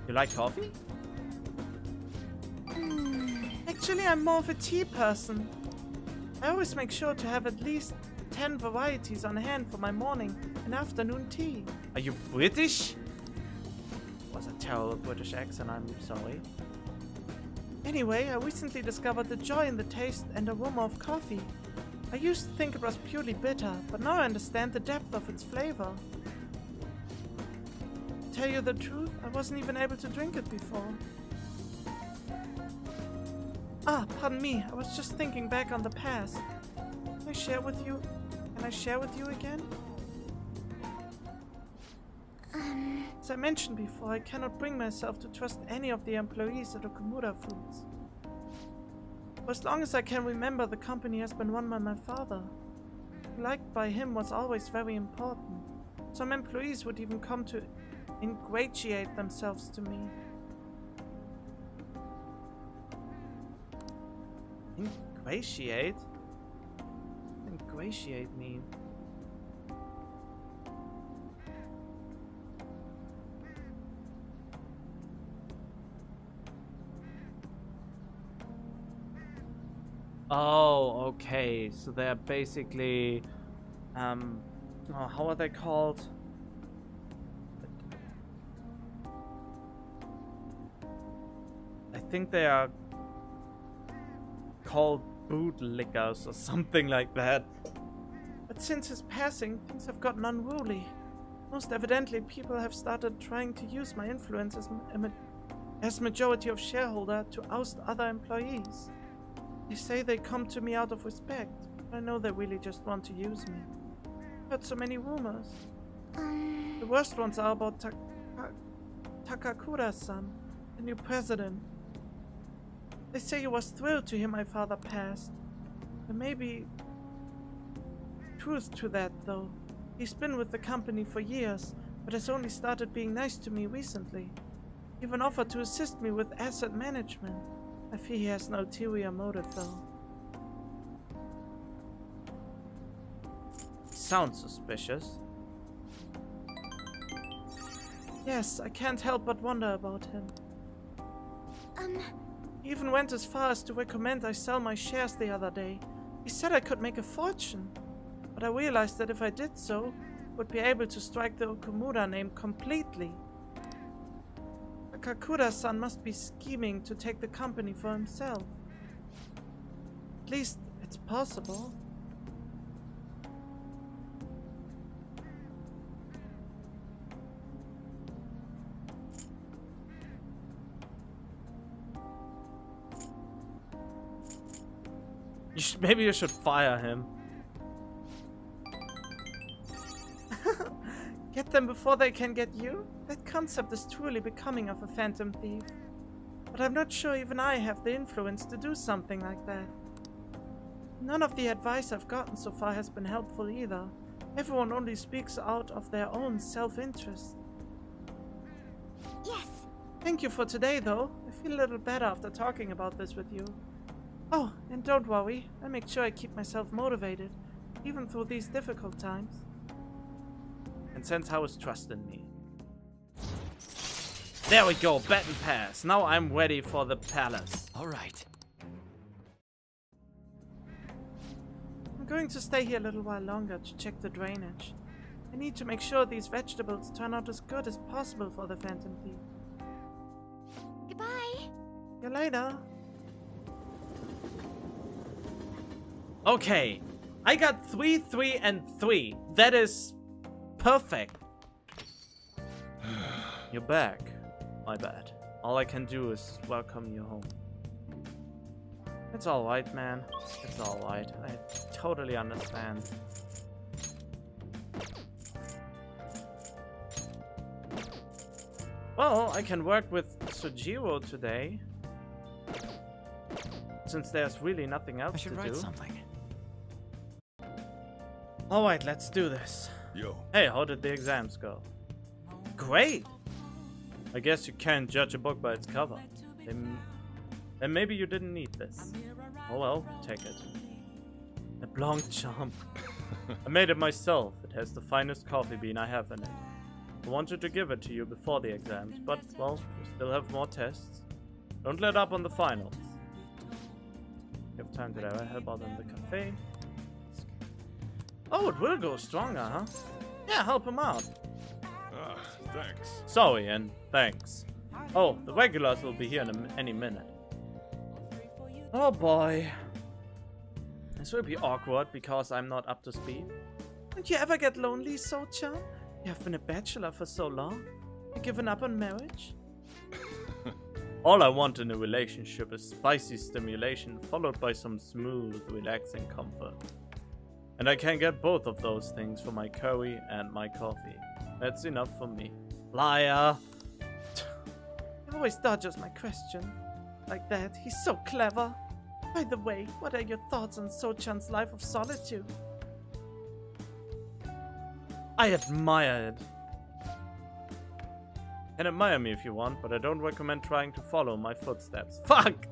You like coffee? Actually, I'm more of a tea person. I always make sure to have at least 10 varieties on hand for my morning and afternoon tea. Are you British? Was a terrible British accent, I'm sorry. Anyway, I recently discovered the joy in the taste and aroma of coffee. I used to think it was purely bitter, but now I understand the depth of its flavor. To tell you the truth, I wasn't even able to drink it before. Ah, pardon me, I was just thinking back on the past. Can I share with you? Can I share with you again? As I mentioned before, I cannot bring myself to trust any of the employees at Okumura Foods. For as long as I can remember, the company has been run by my father. Liked by him was always very important. Some employees would even come to ingratiate themselves to me. Ingratiate? Ingratiate mean? Oh, okay. So they're basically, oh, how are they called? I think they are called bootlickers or something like that. But since his passing, things have gotten unruly. Most evidently, people have started trying to use my influence as majority of shareholder to oust other employees. They say they come to me out of respect, but I know they really just want to use me. I've heard so many rumors. The worst ones are about Takakura-san, the new president. They say he was thrilled to hear my father passed. There may be truth to that, though. He's been with the company for years, but has only started being nice to me recently. He even offered to assist me with asset management. I fear he has no ulterior motive, though. Sounds suspicious. Yes, I can't help but wonder about him. He even went as far as to recommend I sell my shares the other day. He said I could make a fortune, but I realized that if I did so, I would be able to strike the Okumura name completely. Kakura-san must be scheming to take the company for himself. At least, it's possible. Maybe you should fire him. Get them before they can get you? That concept is truly becoming of a phantom thief. But I'm not sure even I have the influence to do something like that. None of the advice I've gotten so far has been helpful either. Everyone only speaks out of their own self-interest. Yes! Thank you for today, though. I feel a little better after talking about this with you. Oh, and don't worry. I'll make sure I keep myself motivated, even through these difficult times. And sense how his trust in me. There we go, battle pass. Now I'm ready for the palace. Alright. I'm going to stay here a little while longer to check the drainage. I need to make sure these vegetables turn out as good as possible for the Phantom Thief. Goodbye. See you later. Okay, I got 3, 3, and 3. That is perfect. You're back. My bad. All I can do is welcome you home. It's alright, man. It's alright. I totally understand. Well, I can work with Sojiro today. Since there's really nothing else to do. I should write something. Alright, let's do this. Yo. Hey, how did the exams go? Great! I guess you can't judge a book by its cover. Then maybe you didn't need this. Oh well, take it. A Blanc charm. I made it myself. It has the finest coffee bean I have in it. I wanted to give it to you before the exams, but, well, we still have more tests. Don't let up on the finals. You have time today, right? Help out in the cafe. Oh, it will go stronger, huh? Yeah, help him out. Ah, thanks. Sorry, and thanks. Oh, the regulars will be here in any minute. Oh boy. This will be awkward because I'm not up to speed. Don't you ever get lonely, So-chan? You have been a bachelor for so long. You've given up on marriage? All I want in a relationship is spicy stimulation followed by some smooth, relaxing comfort. And I can get both of those things for my curry and my coffee. That's enough for me. Liar! He always dodges my question. Like that, he's so clever. By the way, what are your thoughts on So-chan's life of solitude? I admire it. You can admire me if you want, but I don't recommend trying to follow my footsteps. Fuck!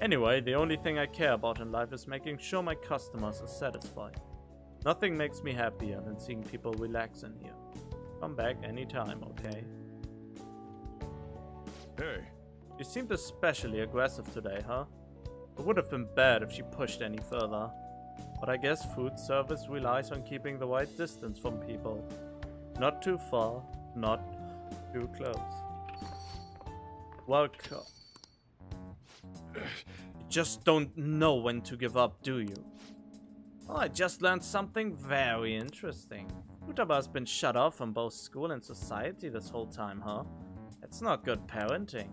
Anyway, the only thing I care about in life is making sure my customers are satisfied. Nothing makes me happier than seeing people relax in here. Come back anytime, okay? Hey. You seemed especially aggressive today, huh? It would have been bad if she pushed any further. But I guess food service relies on keeping the right distance from people. Not too far, not too close. Welcome. You just don't know when to give up, do you? Oh, I just learned something very interesting. Futaba's been shut off from both school and society this whole time, huh? That's not good parenting.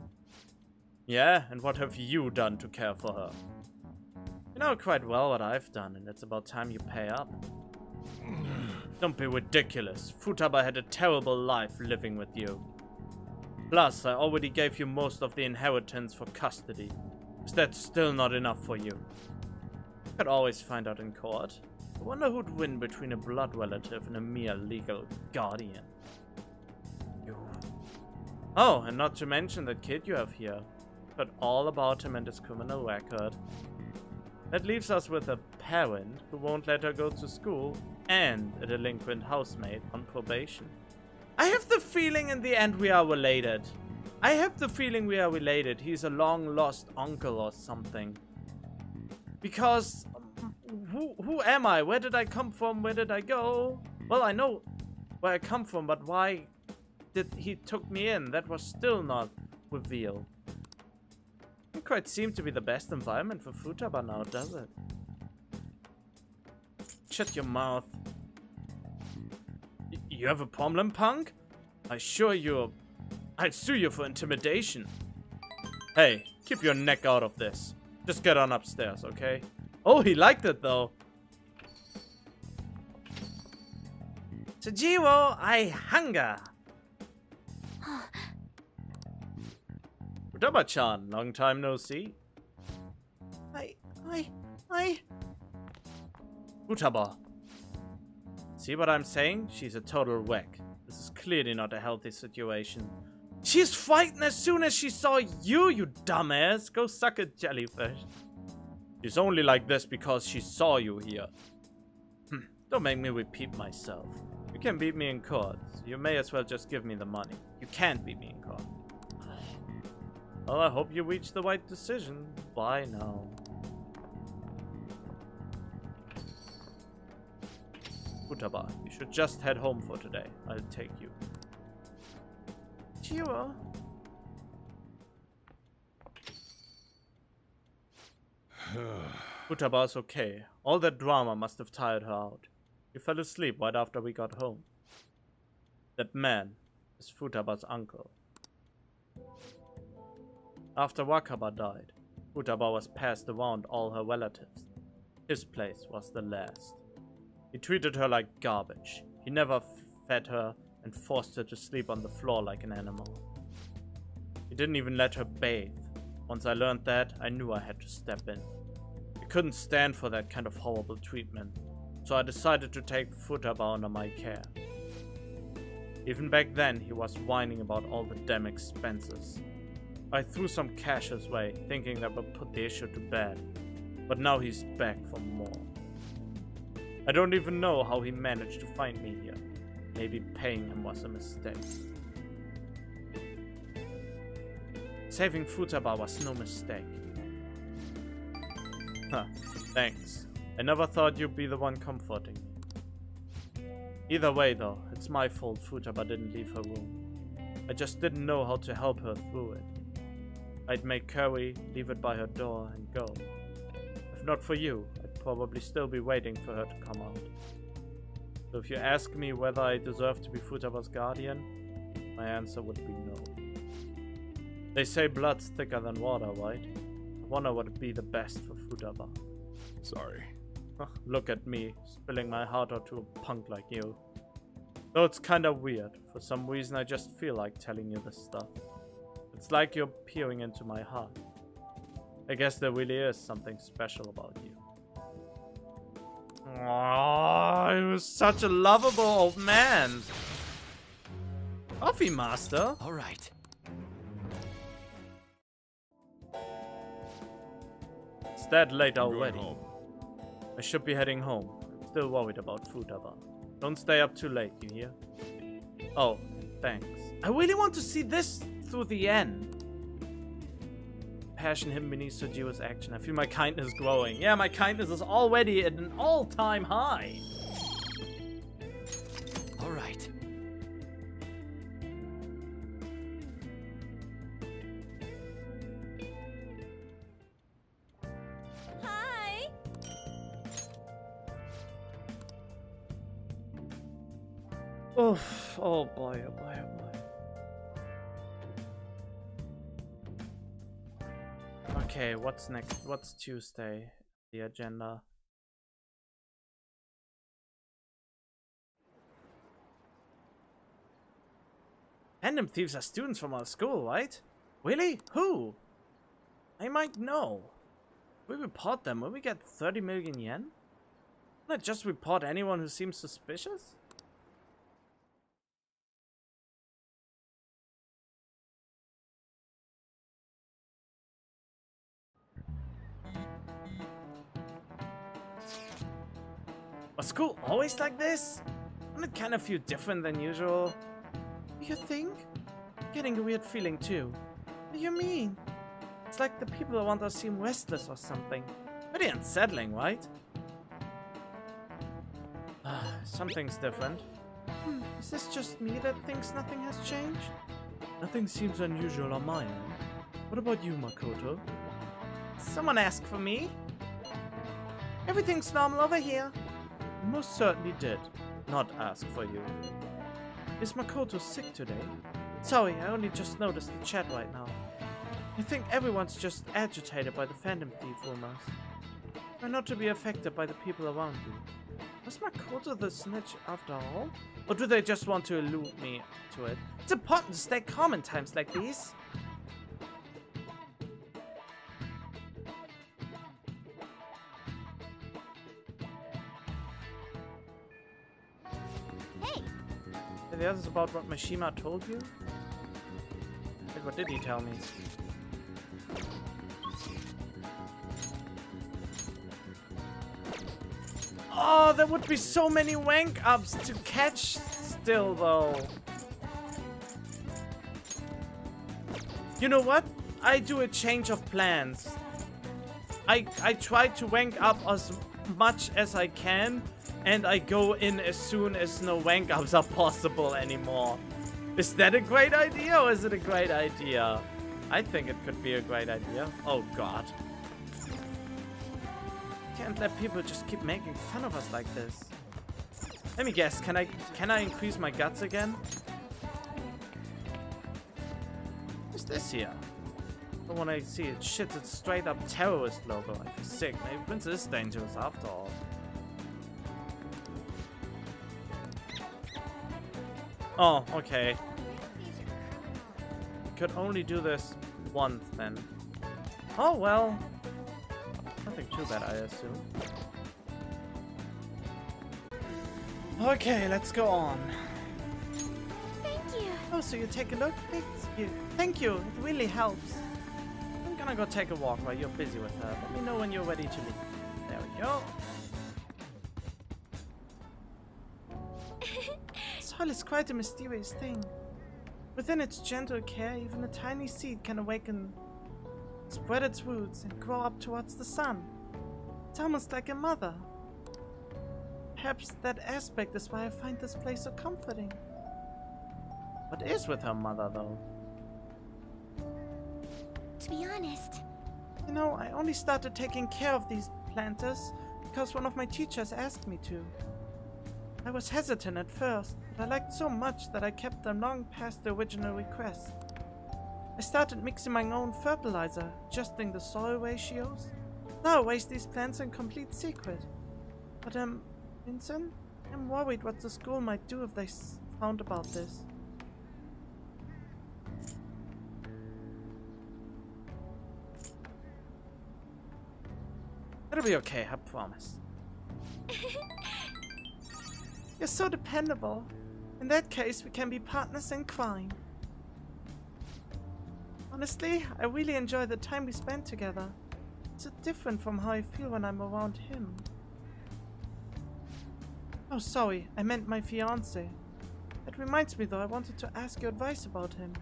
Yeah, and what have you done to care for her? You know quite well what I've done, and it's about time you pay up. Don't be ridiculous. Futaba had a terrible life living with you. Plus, I already gave you most of the inheritance for custody. Is that still not enough for you? You could always find out in court. I wonder who'd win between a blood relative and a mere legal guardian. You. Oh, and not to mention that kid you have here. Heard all about him and his criminal record. That leaves us with a parent who won't let her go to school and a delinquent housemate on probation. I have the feeling in the end we are related. I have the feeling we are related. He's a long-lost uncle or something. Because, who am I? Where did I come from? Where did I go? Well, I know where I come from, but why he took me in, that was still not revealed. It quite seemed to be the best environment for Futaba now, does it? Shut your mouth. You have a problem, punk? I'd sue you for intimidation. Hey, keep your neck out of this. Just get on upstairs, okay? Oh, he liked it though. Tsujiwo, I hunger. Futaba-chan, long time no see. Futaba. See what I'm saying? She's a total wreck. This is clearly not a healthy situation. She's frightened as soon as she saw you, you dumbass. Go suck a jellyfish. She's only like this because she saw you here. Don't make me repeat myself. You can beat me in court. You may as well just give me the money. You can't beat me in court. Well, I hope you reach the right decision. Bye now. Futaba, you should just head home for today. I'll take you. Chiro. Futaba's okay. All that drama must have tired her out. She fell asleep right after we got home. That man is Futaba's uncle. After Wakaba died, Futaba was passed around all her relatives. His place was the last. He treated her like garbage. He never fed her and forced her to sleep on the floor like an animal. He didn't even let her bathe. Once I learned that, I knew I had to step in. I couldn't stand for that kind of horrible treatment, so I decided to take Futaba under my care. Even back then, he was whining about all the damn expenses. I threw some cash his way, thinking that would put the issue to bed, but now he's back for more. I don't even know how he managed to find me here. Maybe paying him was a mistake. Saving Futaba was no mistake. Huh, thanks. I never thought you'd be the one comforting me. Either way though, it's my fault Futaba didn't leave her room. I just didn't know how to help her through it. I'd make curry, leave it by her door, and go. If not for you, I'd probably still be waiting for her to come out. So if you ask me whether I deserve to be Futaba's guardian, my answer would be no. They say blood's thicker than water, right? I wonder what would be the best for Futaba. Sorry. Look at me, spilling my heart out to a punk like you. Though it's kinda weird, for some reason I just feel like telling you this stuff. It's like you're peering into my heart. I guess there really is something special about you. Oh, he was such a lovable old man. Coffee master. All right. It's that late already. I should be heading home. I'm still worried about Futaba. Don't stay up too late, you hear? Oh, thanks. I really want to see this through the end. Passion hidden beneath Sojiro's action. I feel my kindness growing. Yeah, my kindness is already at an all-time high. All right. Hi. Oof. Oh boy, oh boy, oh boy. Okay, what's next? What's Tuesday? The agenda. Random thieves are students from our school, right? Really? Who? I might know. If we report them, will we get 30 million yen? Not just report anyone who seems suspicious? Was school always like this? Doesn't it kind of feel different than usual? You think? I'm getting a weird feeling too. What do you mean? It's like the people around us seem restless or something. Pretty unsettling, right? Something's different. Is this just me that thinks nothing has changed? Nothing seems unusual on my end. What about you, Makoto? Someone asked for me? Everything's normal over here. I most certainly did not ask for you. Is Makoto sick today? Sorry, I only just noticed the chat right now. I think everyone's just agitated by the Phantom Thief rumors. Try not to be affected by the people around you. Was Makoto the snitch after all? Or do they just want to allude me to it? It's important to stay calm in times like these. Hey! The others about what Mishima told you? Wait, what did he tell me? Oh, there would be so many wank ups to catch still, though. You know what? I do a change of plans. I try to wank up as much as I can, and I go in as soon as no wank ups are possible anymore. Is that a great idea, or is it a great idea? I think it could be a great idea. Oh god. Can't let people just keep making fun of us like this. Let me guess, can I increase my guts again? What's this here? But when I see it, shit, it's straight up terrorist logo. I feel sick. Maybe Prince is dangerous after all. Oh, okay. Could only do this once then. Oh well. Nothing too bad, I assume. Okay, let's go on. Thank you. Oh, so you take a look? Thank you. Thank you. It really helps. I'm gonna go take a walk while you're busy with her. Let me know when you're ready to leave. There we go. Soil is quite a mysterious thing. Within its gentle care, even a tiny seed can awaken, spread its roots, and grow up towards the sun. It's almost like a mother. Perhaps that aspect is why I find this place so comforting. What is with her mother, though? To be honest, You know, I only started taking care of these planters because one of my teachers asked me to. I was hesitant at first, but I liked so much that I kept them long past the original request. I started mixing my own fertilizer, adjusting the soil ratios. Now I raise these plants in complete secret. But Vincent, I'm worried what the school might do if they found about this. It'll be okay, I promise. You're so dependable. In that case, we can be partners in crime. Honestly, I really enjoy the time we spend together. It's so different from how I feel when I'm around him. Oh, sorry, I meant my fiancé. That reminds me though, I wanted to ask your advice about him.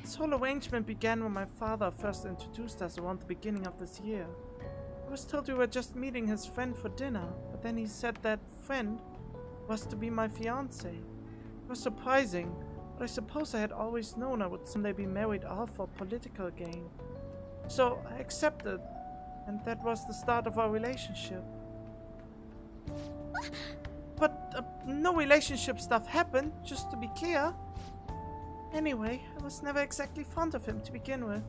This whole arrangement began when my father first introduced us around the beginning of this year. I was told we were just meeting his friend for dinner, but then he said that friend was to be my fiancé. It was surprising, but I suppose I had always known I would someday be married off for political gain. So I accepted, and that was the start of our relationship. But no relationship stuff happened, just to be clear. Anyway, I was never exactly fond of him to begin with.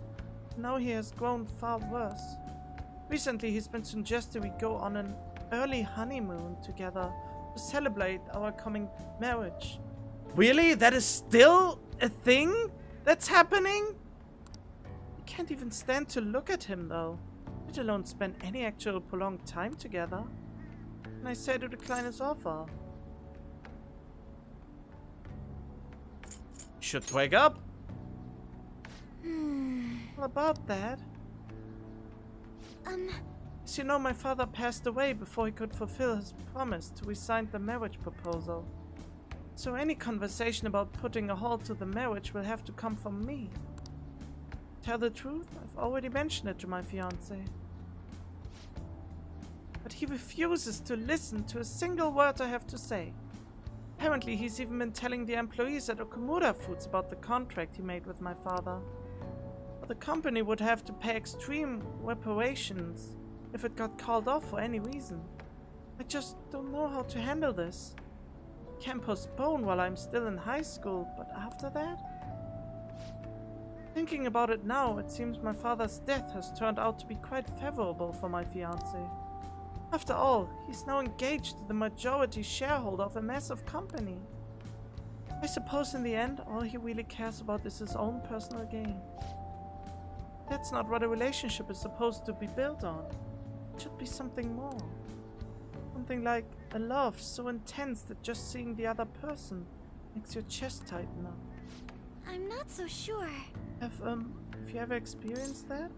Now he has grown far worse. Recently he's been suggesting we go on an early honeymoon together to celebrate our coming marriage. Really? That is still a thing that's happening? I can't even stand to look at him though, let alone spend any actual prolonged time together. And I say to decline his offer. Should break up? Well, about that. As you know, my father passed away before he could fulfill his promise to resign the marriage proposal. So any conversation about putting a halt to the marriage will have to come from me. Tell the truth, I've already mentioned it to my fiancé. but he refuses to listen to a single word I have to say. Apparently, he's even been telling the employees at Okumura Foods about the contract he made with my father. But the company would have to pay extreme reparations if it got called off for any reason. I just don't know how to handle this. Can't postpone while I'm still in high school, but after that? Thinking about it now, it seems my father's death has turned out to be quite favorable for my fiancé. After all, he's now engaged to the majority shareholder of a massive company. I suppose in the end, all he really cares about is his own personal gain. That's not what a relationship is supposed to be built on. It should be something more. Something like a love so intense that just seeing the other person makes your chest tighten up. I'm not so sure. Have you ever experienced that?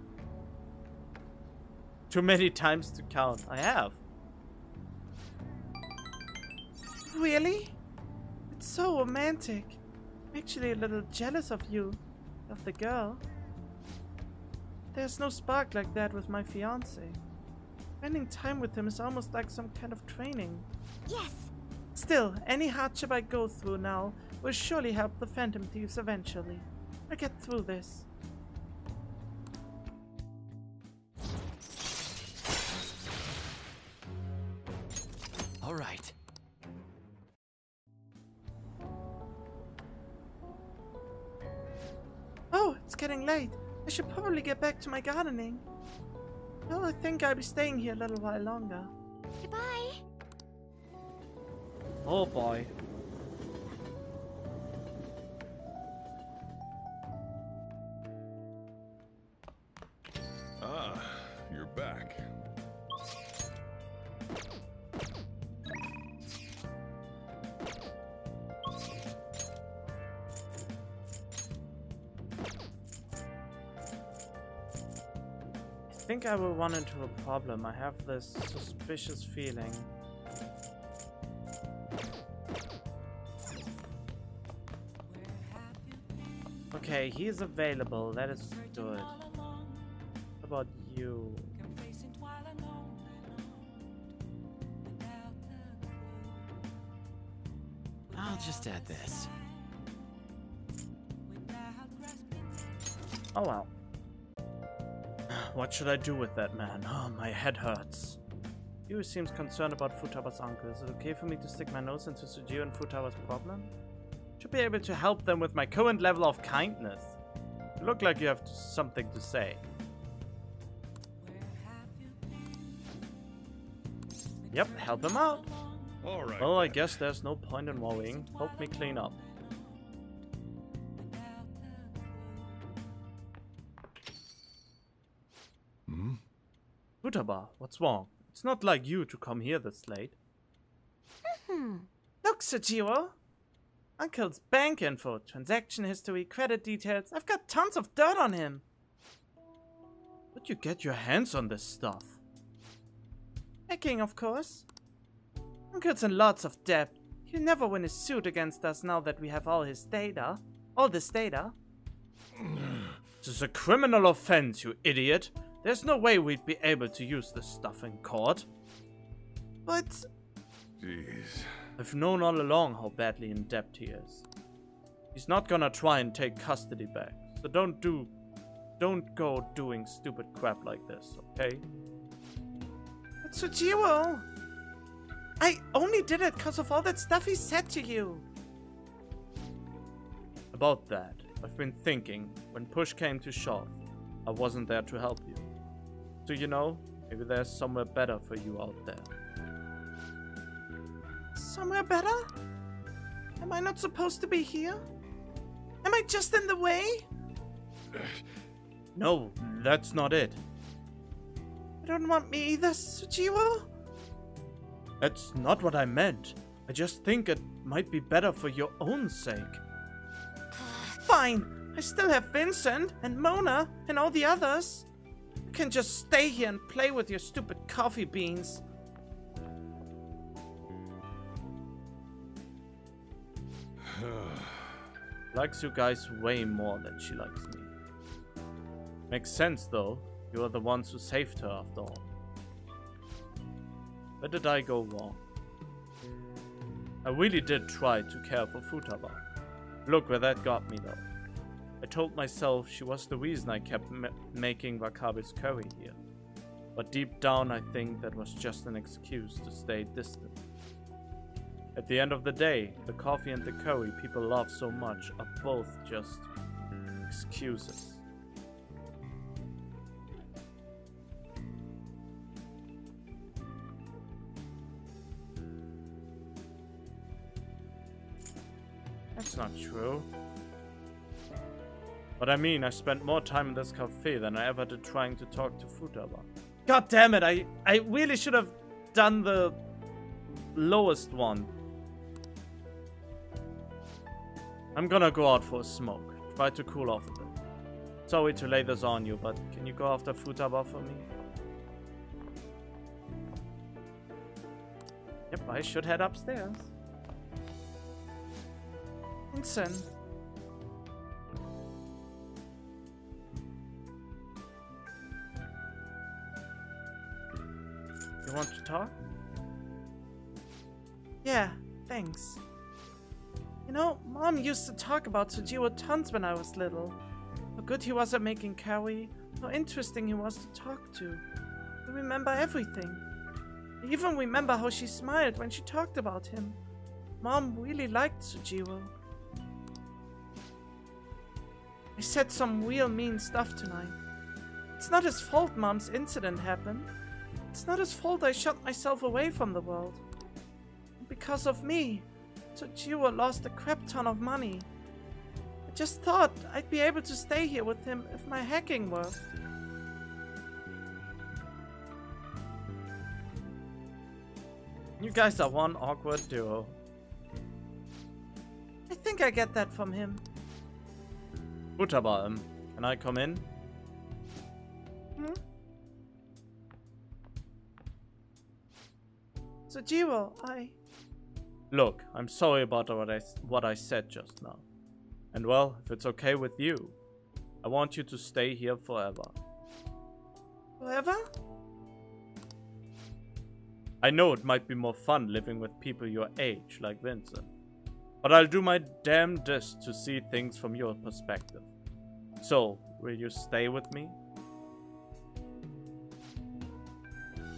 Too many times to count. I have. Really? It's so romantic. I'm actually a little jealous of you, of the girl. There's no spark like that with my fiancé. Spending time with him is almost like some kind of training. Yes! Still, any hardship I go through now will surely help the Phantom Thieves eventually. I'll get through this. All right. Oh, it's getting late. I should probably get back to my gardening. Well, I think I'll be staying here a little while longer. Goodbye. Oh boy. Ah, you're back. I think I will run into a problem. I have this suspicious feeling. Okay, he's available. That is good. What about you? I'll just add this. Oh well. What should I do with that man? Oh, my head hurts. Yuri seems concerned about Futaba's uncle. Is it okay for me to stick my nose into Sujiro and Futaba's problem? Should be able to help them with my current level of kindness. You look like you have something to say. Yep, help him out. All right. Well, I guess there's no point in worrying. Help me clean up. Futaba, what's wrong? It's not like you to come here this late. Look, Sujiro! Uncle's bank info, transaction history, credit details. I've got tons of dirt on him. Where'd you get your hands on this stuff? Hacking, of course. Uncle's in lots of debt. He'll never win a suit against us now that we have all his data. All this data. This is a criminal offense, you idiot. There's no way we'd be able to use this stuff in court. But... Jeez. I've known all along how badly in debt he is. He's not gonna try and take custody back. So don't go doing stupid crap like this, okay? But Sujiro! I only did it because of all that stuff he said to you. About that, I've been thinking, when push came to shove, I wasn't there to help you. So you know, maybe there's somewhere better for you out there. Somewhere better? Am I not supposed to be here? Am I just in the way? No, that's not it. You don't want me either, Sujiro? That's not what I meant. I just think it might be better for your own sake. Fine, I still have Vincent and Mona and all the others. You can just stay here and play with your stupid coffee beans. Likes you guys way more than she likes me. Makes sense though. You are the ones who saved her after all. Where did I go wrong? I really did try to care for Futaba. Look where that got me though. I told myself she was the reason I kept making Wakabe's curry here. But deep down I think that was just an excuse to stay distant. At the end of the day, the coffee and the curry people love so much are both just excuses. That's not true. But I mean, I spent more time in this cafe than I ever did trying to talk to Futaba. God damn it, I really should have done the lowest one. I'm gonna go out for a smoke. Try to cool off a bit. Sorry to lay this on you, but can you go after Futaba for me? Yep, I should head upstairs. Vincent. You want to talk? Yeah, thanks. You know, Mom used to talk about Tsujiwo tons when I was little. How good he was at making curry, how interesting he was to talk to. I remember everything. I even remember how she smiled when she talked about him. Mom really liked Tsujiwo. I said some real mean stuff tonight. It's not his fault Mom's incident happened. It's not his fault I shut myself away from the world. And because of me, Tsujiwo lost a crap ton of money. I just thought I'd be able to stay here with him if my hacking worked. You guys are one awkward duo. I think I get that from him. Futaba, can I come in? Hmm? Tsujiwo, Look, I'm sorry about what I said just now. And well, if it's okay with you, I want you to stay here forever. Forever? I know it might be more fun living with people your age, like Vincent. But I'll do my damnedest to see things from your perspective. So, will you stay with me?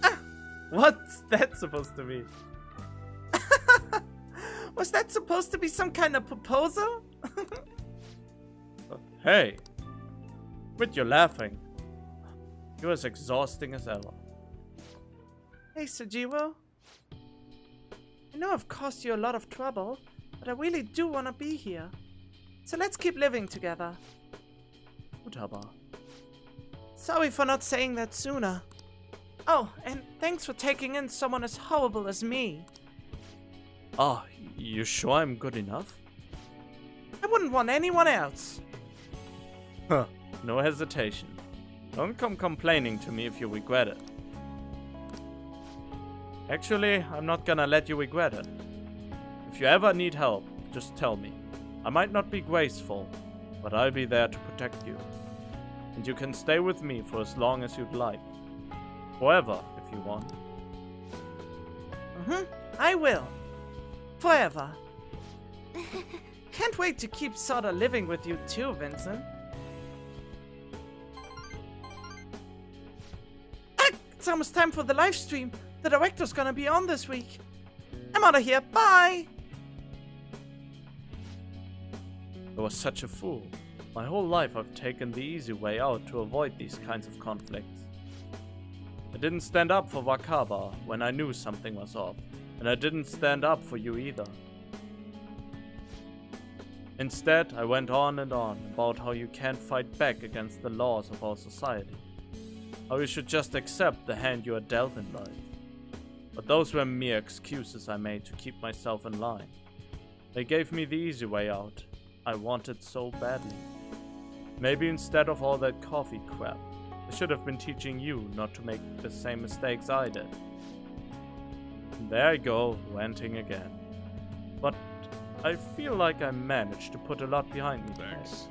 Ah! What's that supposed to be? Was that supposed to be some kind of proposal? Hey! Quit your laughing. You're as exhausting as ever. Hey, Tsujiwo. I know I've caused you a lot of trouble, but I really do want to be here. So let's keep living together. Futaba. Sorry for not saying that sooner. Oh, and thanks for taking in someone as horrible as me. Oh, you sure I'm good enough? I wouldn't want anyone else. Huh, no hesitation. Don't come complaining to me if you regret it. Actually, I'm not gonna let you regret it. If you ever need help, just tell me. I might not be graceful, but I'll be there to protect you. And you can stay with me for as long as you'd like. Forever, if you want. I will. Forever. Can't wait to keep sorta living with you too, Vincent. It's almost time for the live stream. The director's gonna be on this week. I'm out of here. Bye! I was such a fool. My whole life I've taken the easy way out to avoid these kinds of conflicts. I didn't stand up for Wakaba when I knew something was off, and I didn't stand up for you either. Instead, I went on and on about how you can't fight back against the laws of our society. How you should just accept the hand you are dealt in life. But those were mere excuses I made to keep myself in line. They gave me the easy way out. I wanted so badly. Maybe instead of all that coffee crap, I should have been teaching you not to make the same mistakes I did. And there I go, ranting again. But I feel like I managed to put a lot behind me. Thanks.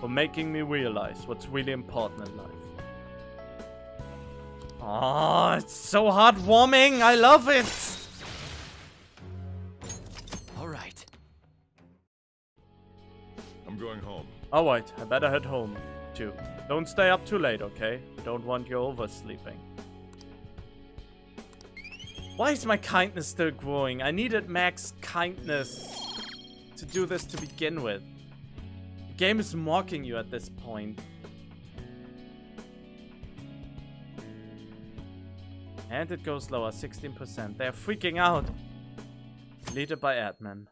For making me realize what's really important in life. Oh, it's so heartwarming. I love it. All right. I'm going home. Alright, I better head home, too. Don't stay up too late, okay? I don't want you oversleeping. Why is my kindness still growing? I needed max kindness to do this to begin with. The game is mocking you at this point. And it goes lower, 16%. They're freaking out. Deleted by admin.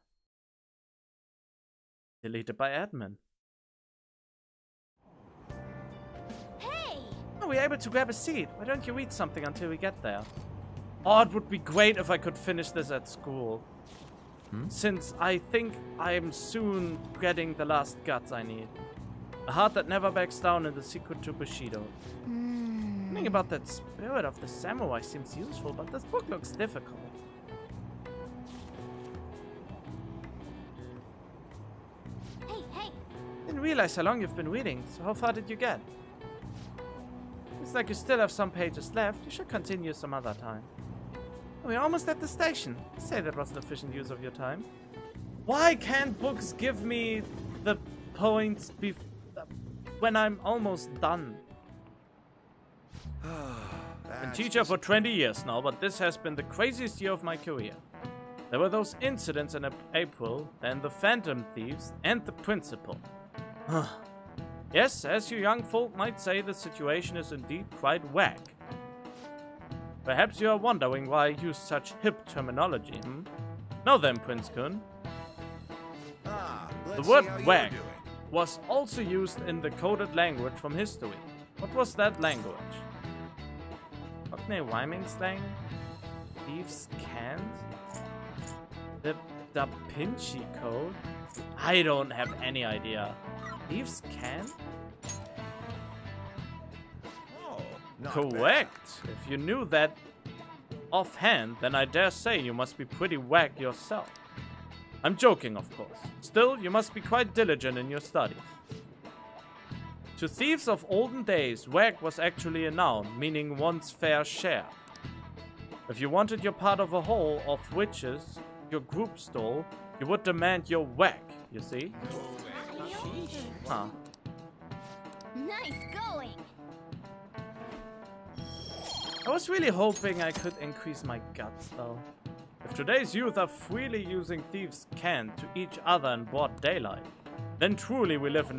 Deleted by admin. Hey! Oh, we're able to grab a seat. Why don't you read something until we get there? Oh, it would be great if I could finish this at school. Since I think I'm soon getting the last guts I need. A heart that never backs down in the secret to Bushido. Something about that spirit of the samurai seems useful, but this book looks difficult. Hey! Didn't realize how long you've been reading, so how far did you get? Looks like you still have some pages left. You should continue some other time. We're almost at the station. I'd say that was an efficient use of your time. Why can't books give me the points when I'm almost done? Been teacher for 20 years now, but this has been the craziest year of my career. There were those incidents in April, then the Phantom Thieves, and the principal. Yes, as you young folk might say, the situation is indeed quite whack. Perhaps you are wondering why I use such hip terminology, Now then, Prince Kun. The word whack was also used in the coded language from history. What was that language? Cockney rhyming slang? Thieves' cant? The Da Vinci Code? I don't have any idea. Thieves' cant? Correct. If you knew that offhand, then I dare say you must be pretty whack yourself. I'm joking, of course. Still, you must be quite diligent in your studies. To thieves of olden days, whack was actually a noun, meaning one's fair share. If you wanted your part of a haul of witches your group stole, you would demand your whack, you see? Huh. Nice going! I was really hoping I could increase my guts, though. If today's youth are freely using thieves' cant to each other in broad daylight, then truly we live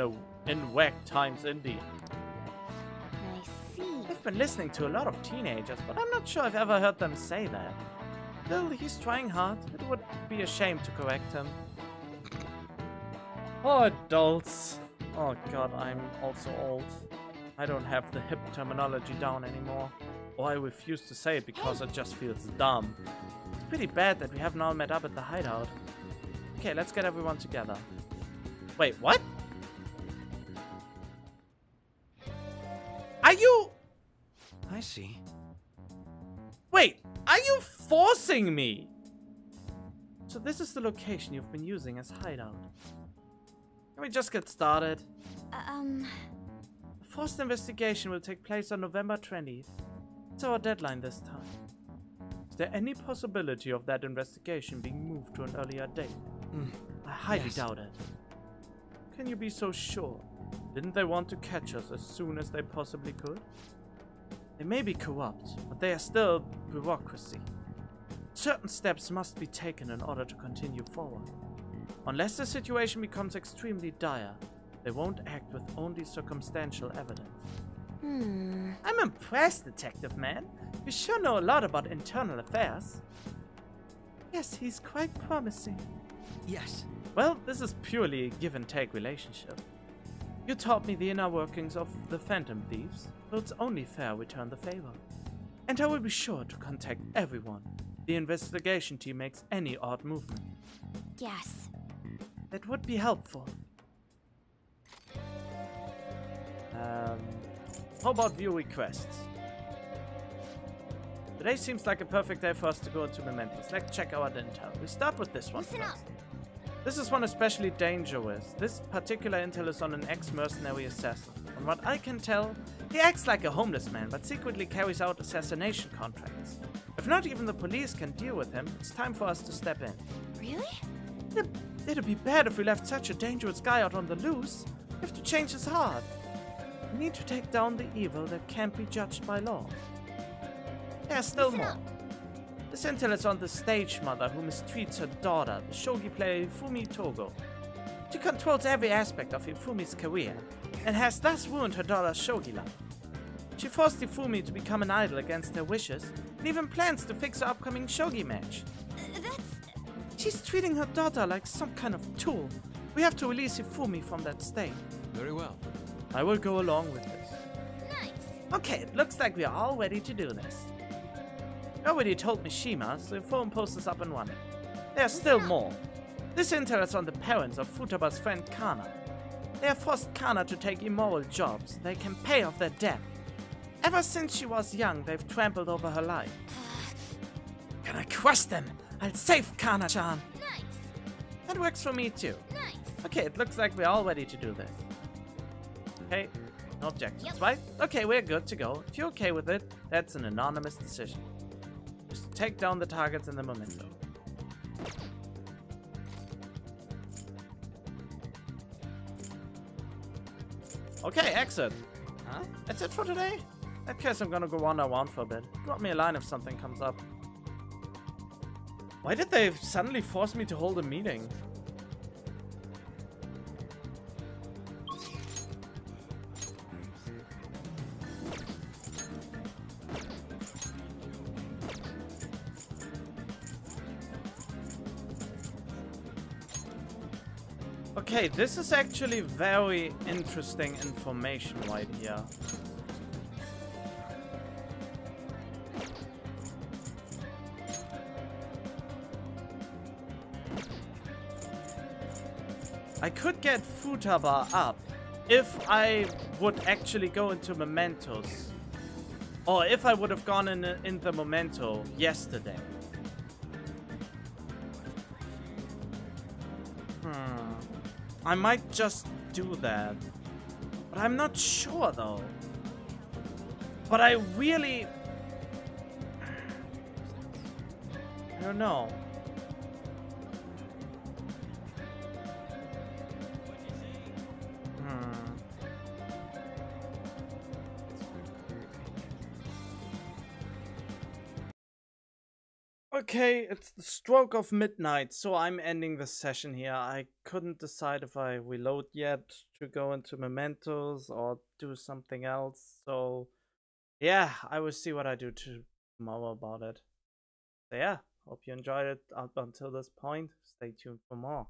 in whack times indeed. I see. I've been listening to a lot of teenagers, but I'm not sure I've ever heard them say that. Still, he's trying hard. It would be a shame to correct him. Oh, adults. Oh god, I'm also old. I don't have the hip terminology down anymore. Or I refuse to say it because it just feels dumb. It's pretty bad that we haven't all met up at the hideout. Okay, let's get everyone together. Wait, what? Are you... I see. Wait, are you forcing me? So this is the location you've been using as hideout. Can we just get started? The forced investigation will take place on November 20th. It's our deadline this time. Is there any possibility of that investigation being moved to an earlier date? I highly doubt it. Can you be so sure? Didn't they want to catch us as soon as they possibly could? They may be corrupt, but they are still bureaucracy. Certain steps must be taken in order to continue forward. Unless the situation becomes extremely dire, they won't act with only circumstantial evidence. I'm impressed, Detective Man. You sure know a lot about internal affairs. Yes, he's quite promising. Yes. Well, this is purely a give-and-take relationship. You taught me the inner workings of the Phantom Thieves, so it's only fair we return the favor. And I will be sure to contact everyone. The investigation team makes any odd movement. Yes. That would be helpful. How about view requests? Today seems like a perfect day for us to go into Mementos. Let's check our intel. We start with this one Listen first. up. This is one especially dangerous. This particular intel is on an ex-mercenary assassin. From what I can tell, he acts like a homeless man, but secretly carries out assassination contracts. If not even the police can deal with him, it's time for us to step in. Really? It'd be bad if we left such a dangerous guy out on the loose. We have to change his heart. We need to take down the evil that can't be judged by law. There's still more. This intel is on the stage mother who mistreats her daughter, the shogi player Ifumi Togo. She controls every aspect of Ifumi's career, and has thus ruined her daughter's shogi life. She forced Ifumi to become an idol against her wishes, and even plans to fix her upcoming shogi match. She's treating her daughter like some kind of tool. We have to release Ifumi from that state. Very well. I will go along with this. Nice. Okay, it looks like we are all ready to do this. I already told Mishima, so the phone post is up and running. There's still more. This intel is on the parents of Futaba's friend Kana. They have forced Kana to take immoral jobs. They can pay off their debt. Ever since she was young, they've trampled over her life. Can I crush them? I'll save Kana-chan. Nice. That works for me too. Nice. Okay, it looks like we're all ready to do this. Okay, no objections, right? Okay, we're good to go. If you're okay with it, that's an anonymous decision. Just to take down the targets in the memento. Okay, exit. Huh? That's it for today? In that case, I'm gonna go wander around for a bit. Drop me a line if something comes up. Why did they suddenly force me to hold a meeting? Okay, this is actually very interesting information right here. I could get Futaba up if I would actually go into mementos. Or if I would have gone in the memento yesterday. I might just do that. But I'm not sure though. But I really... I don't know. Okay, it's the stroke of midnight, so I'm ending the session here. I couldn't decide if I reload yet to go into mementos or do something else. So yeah, I will see what I do tomorrow about it. So yeah, hope you enjoyed it up until this point. Stay tuned for more.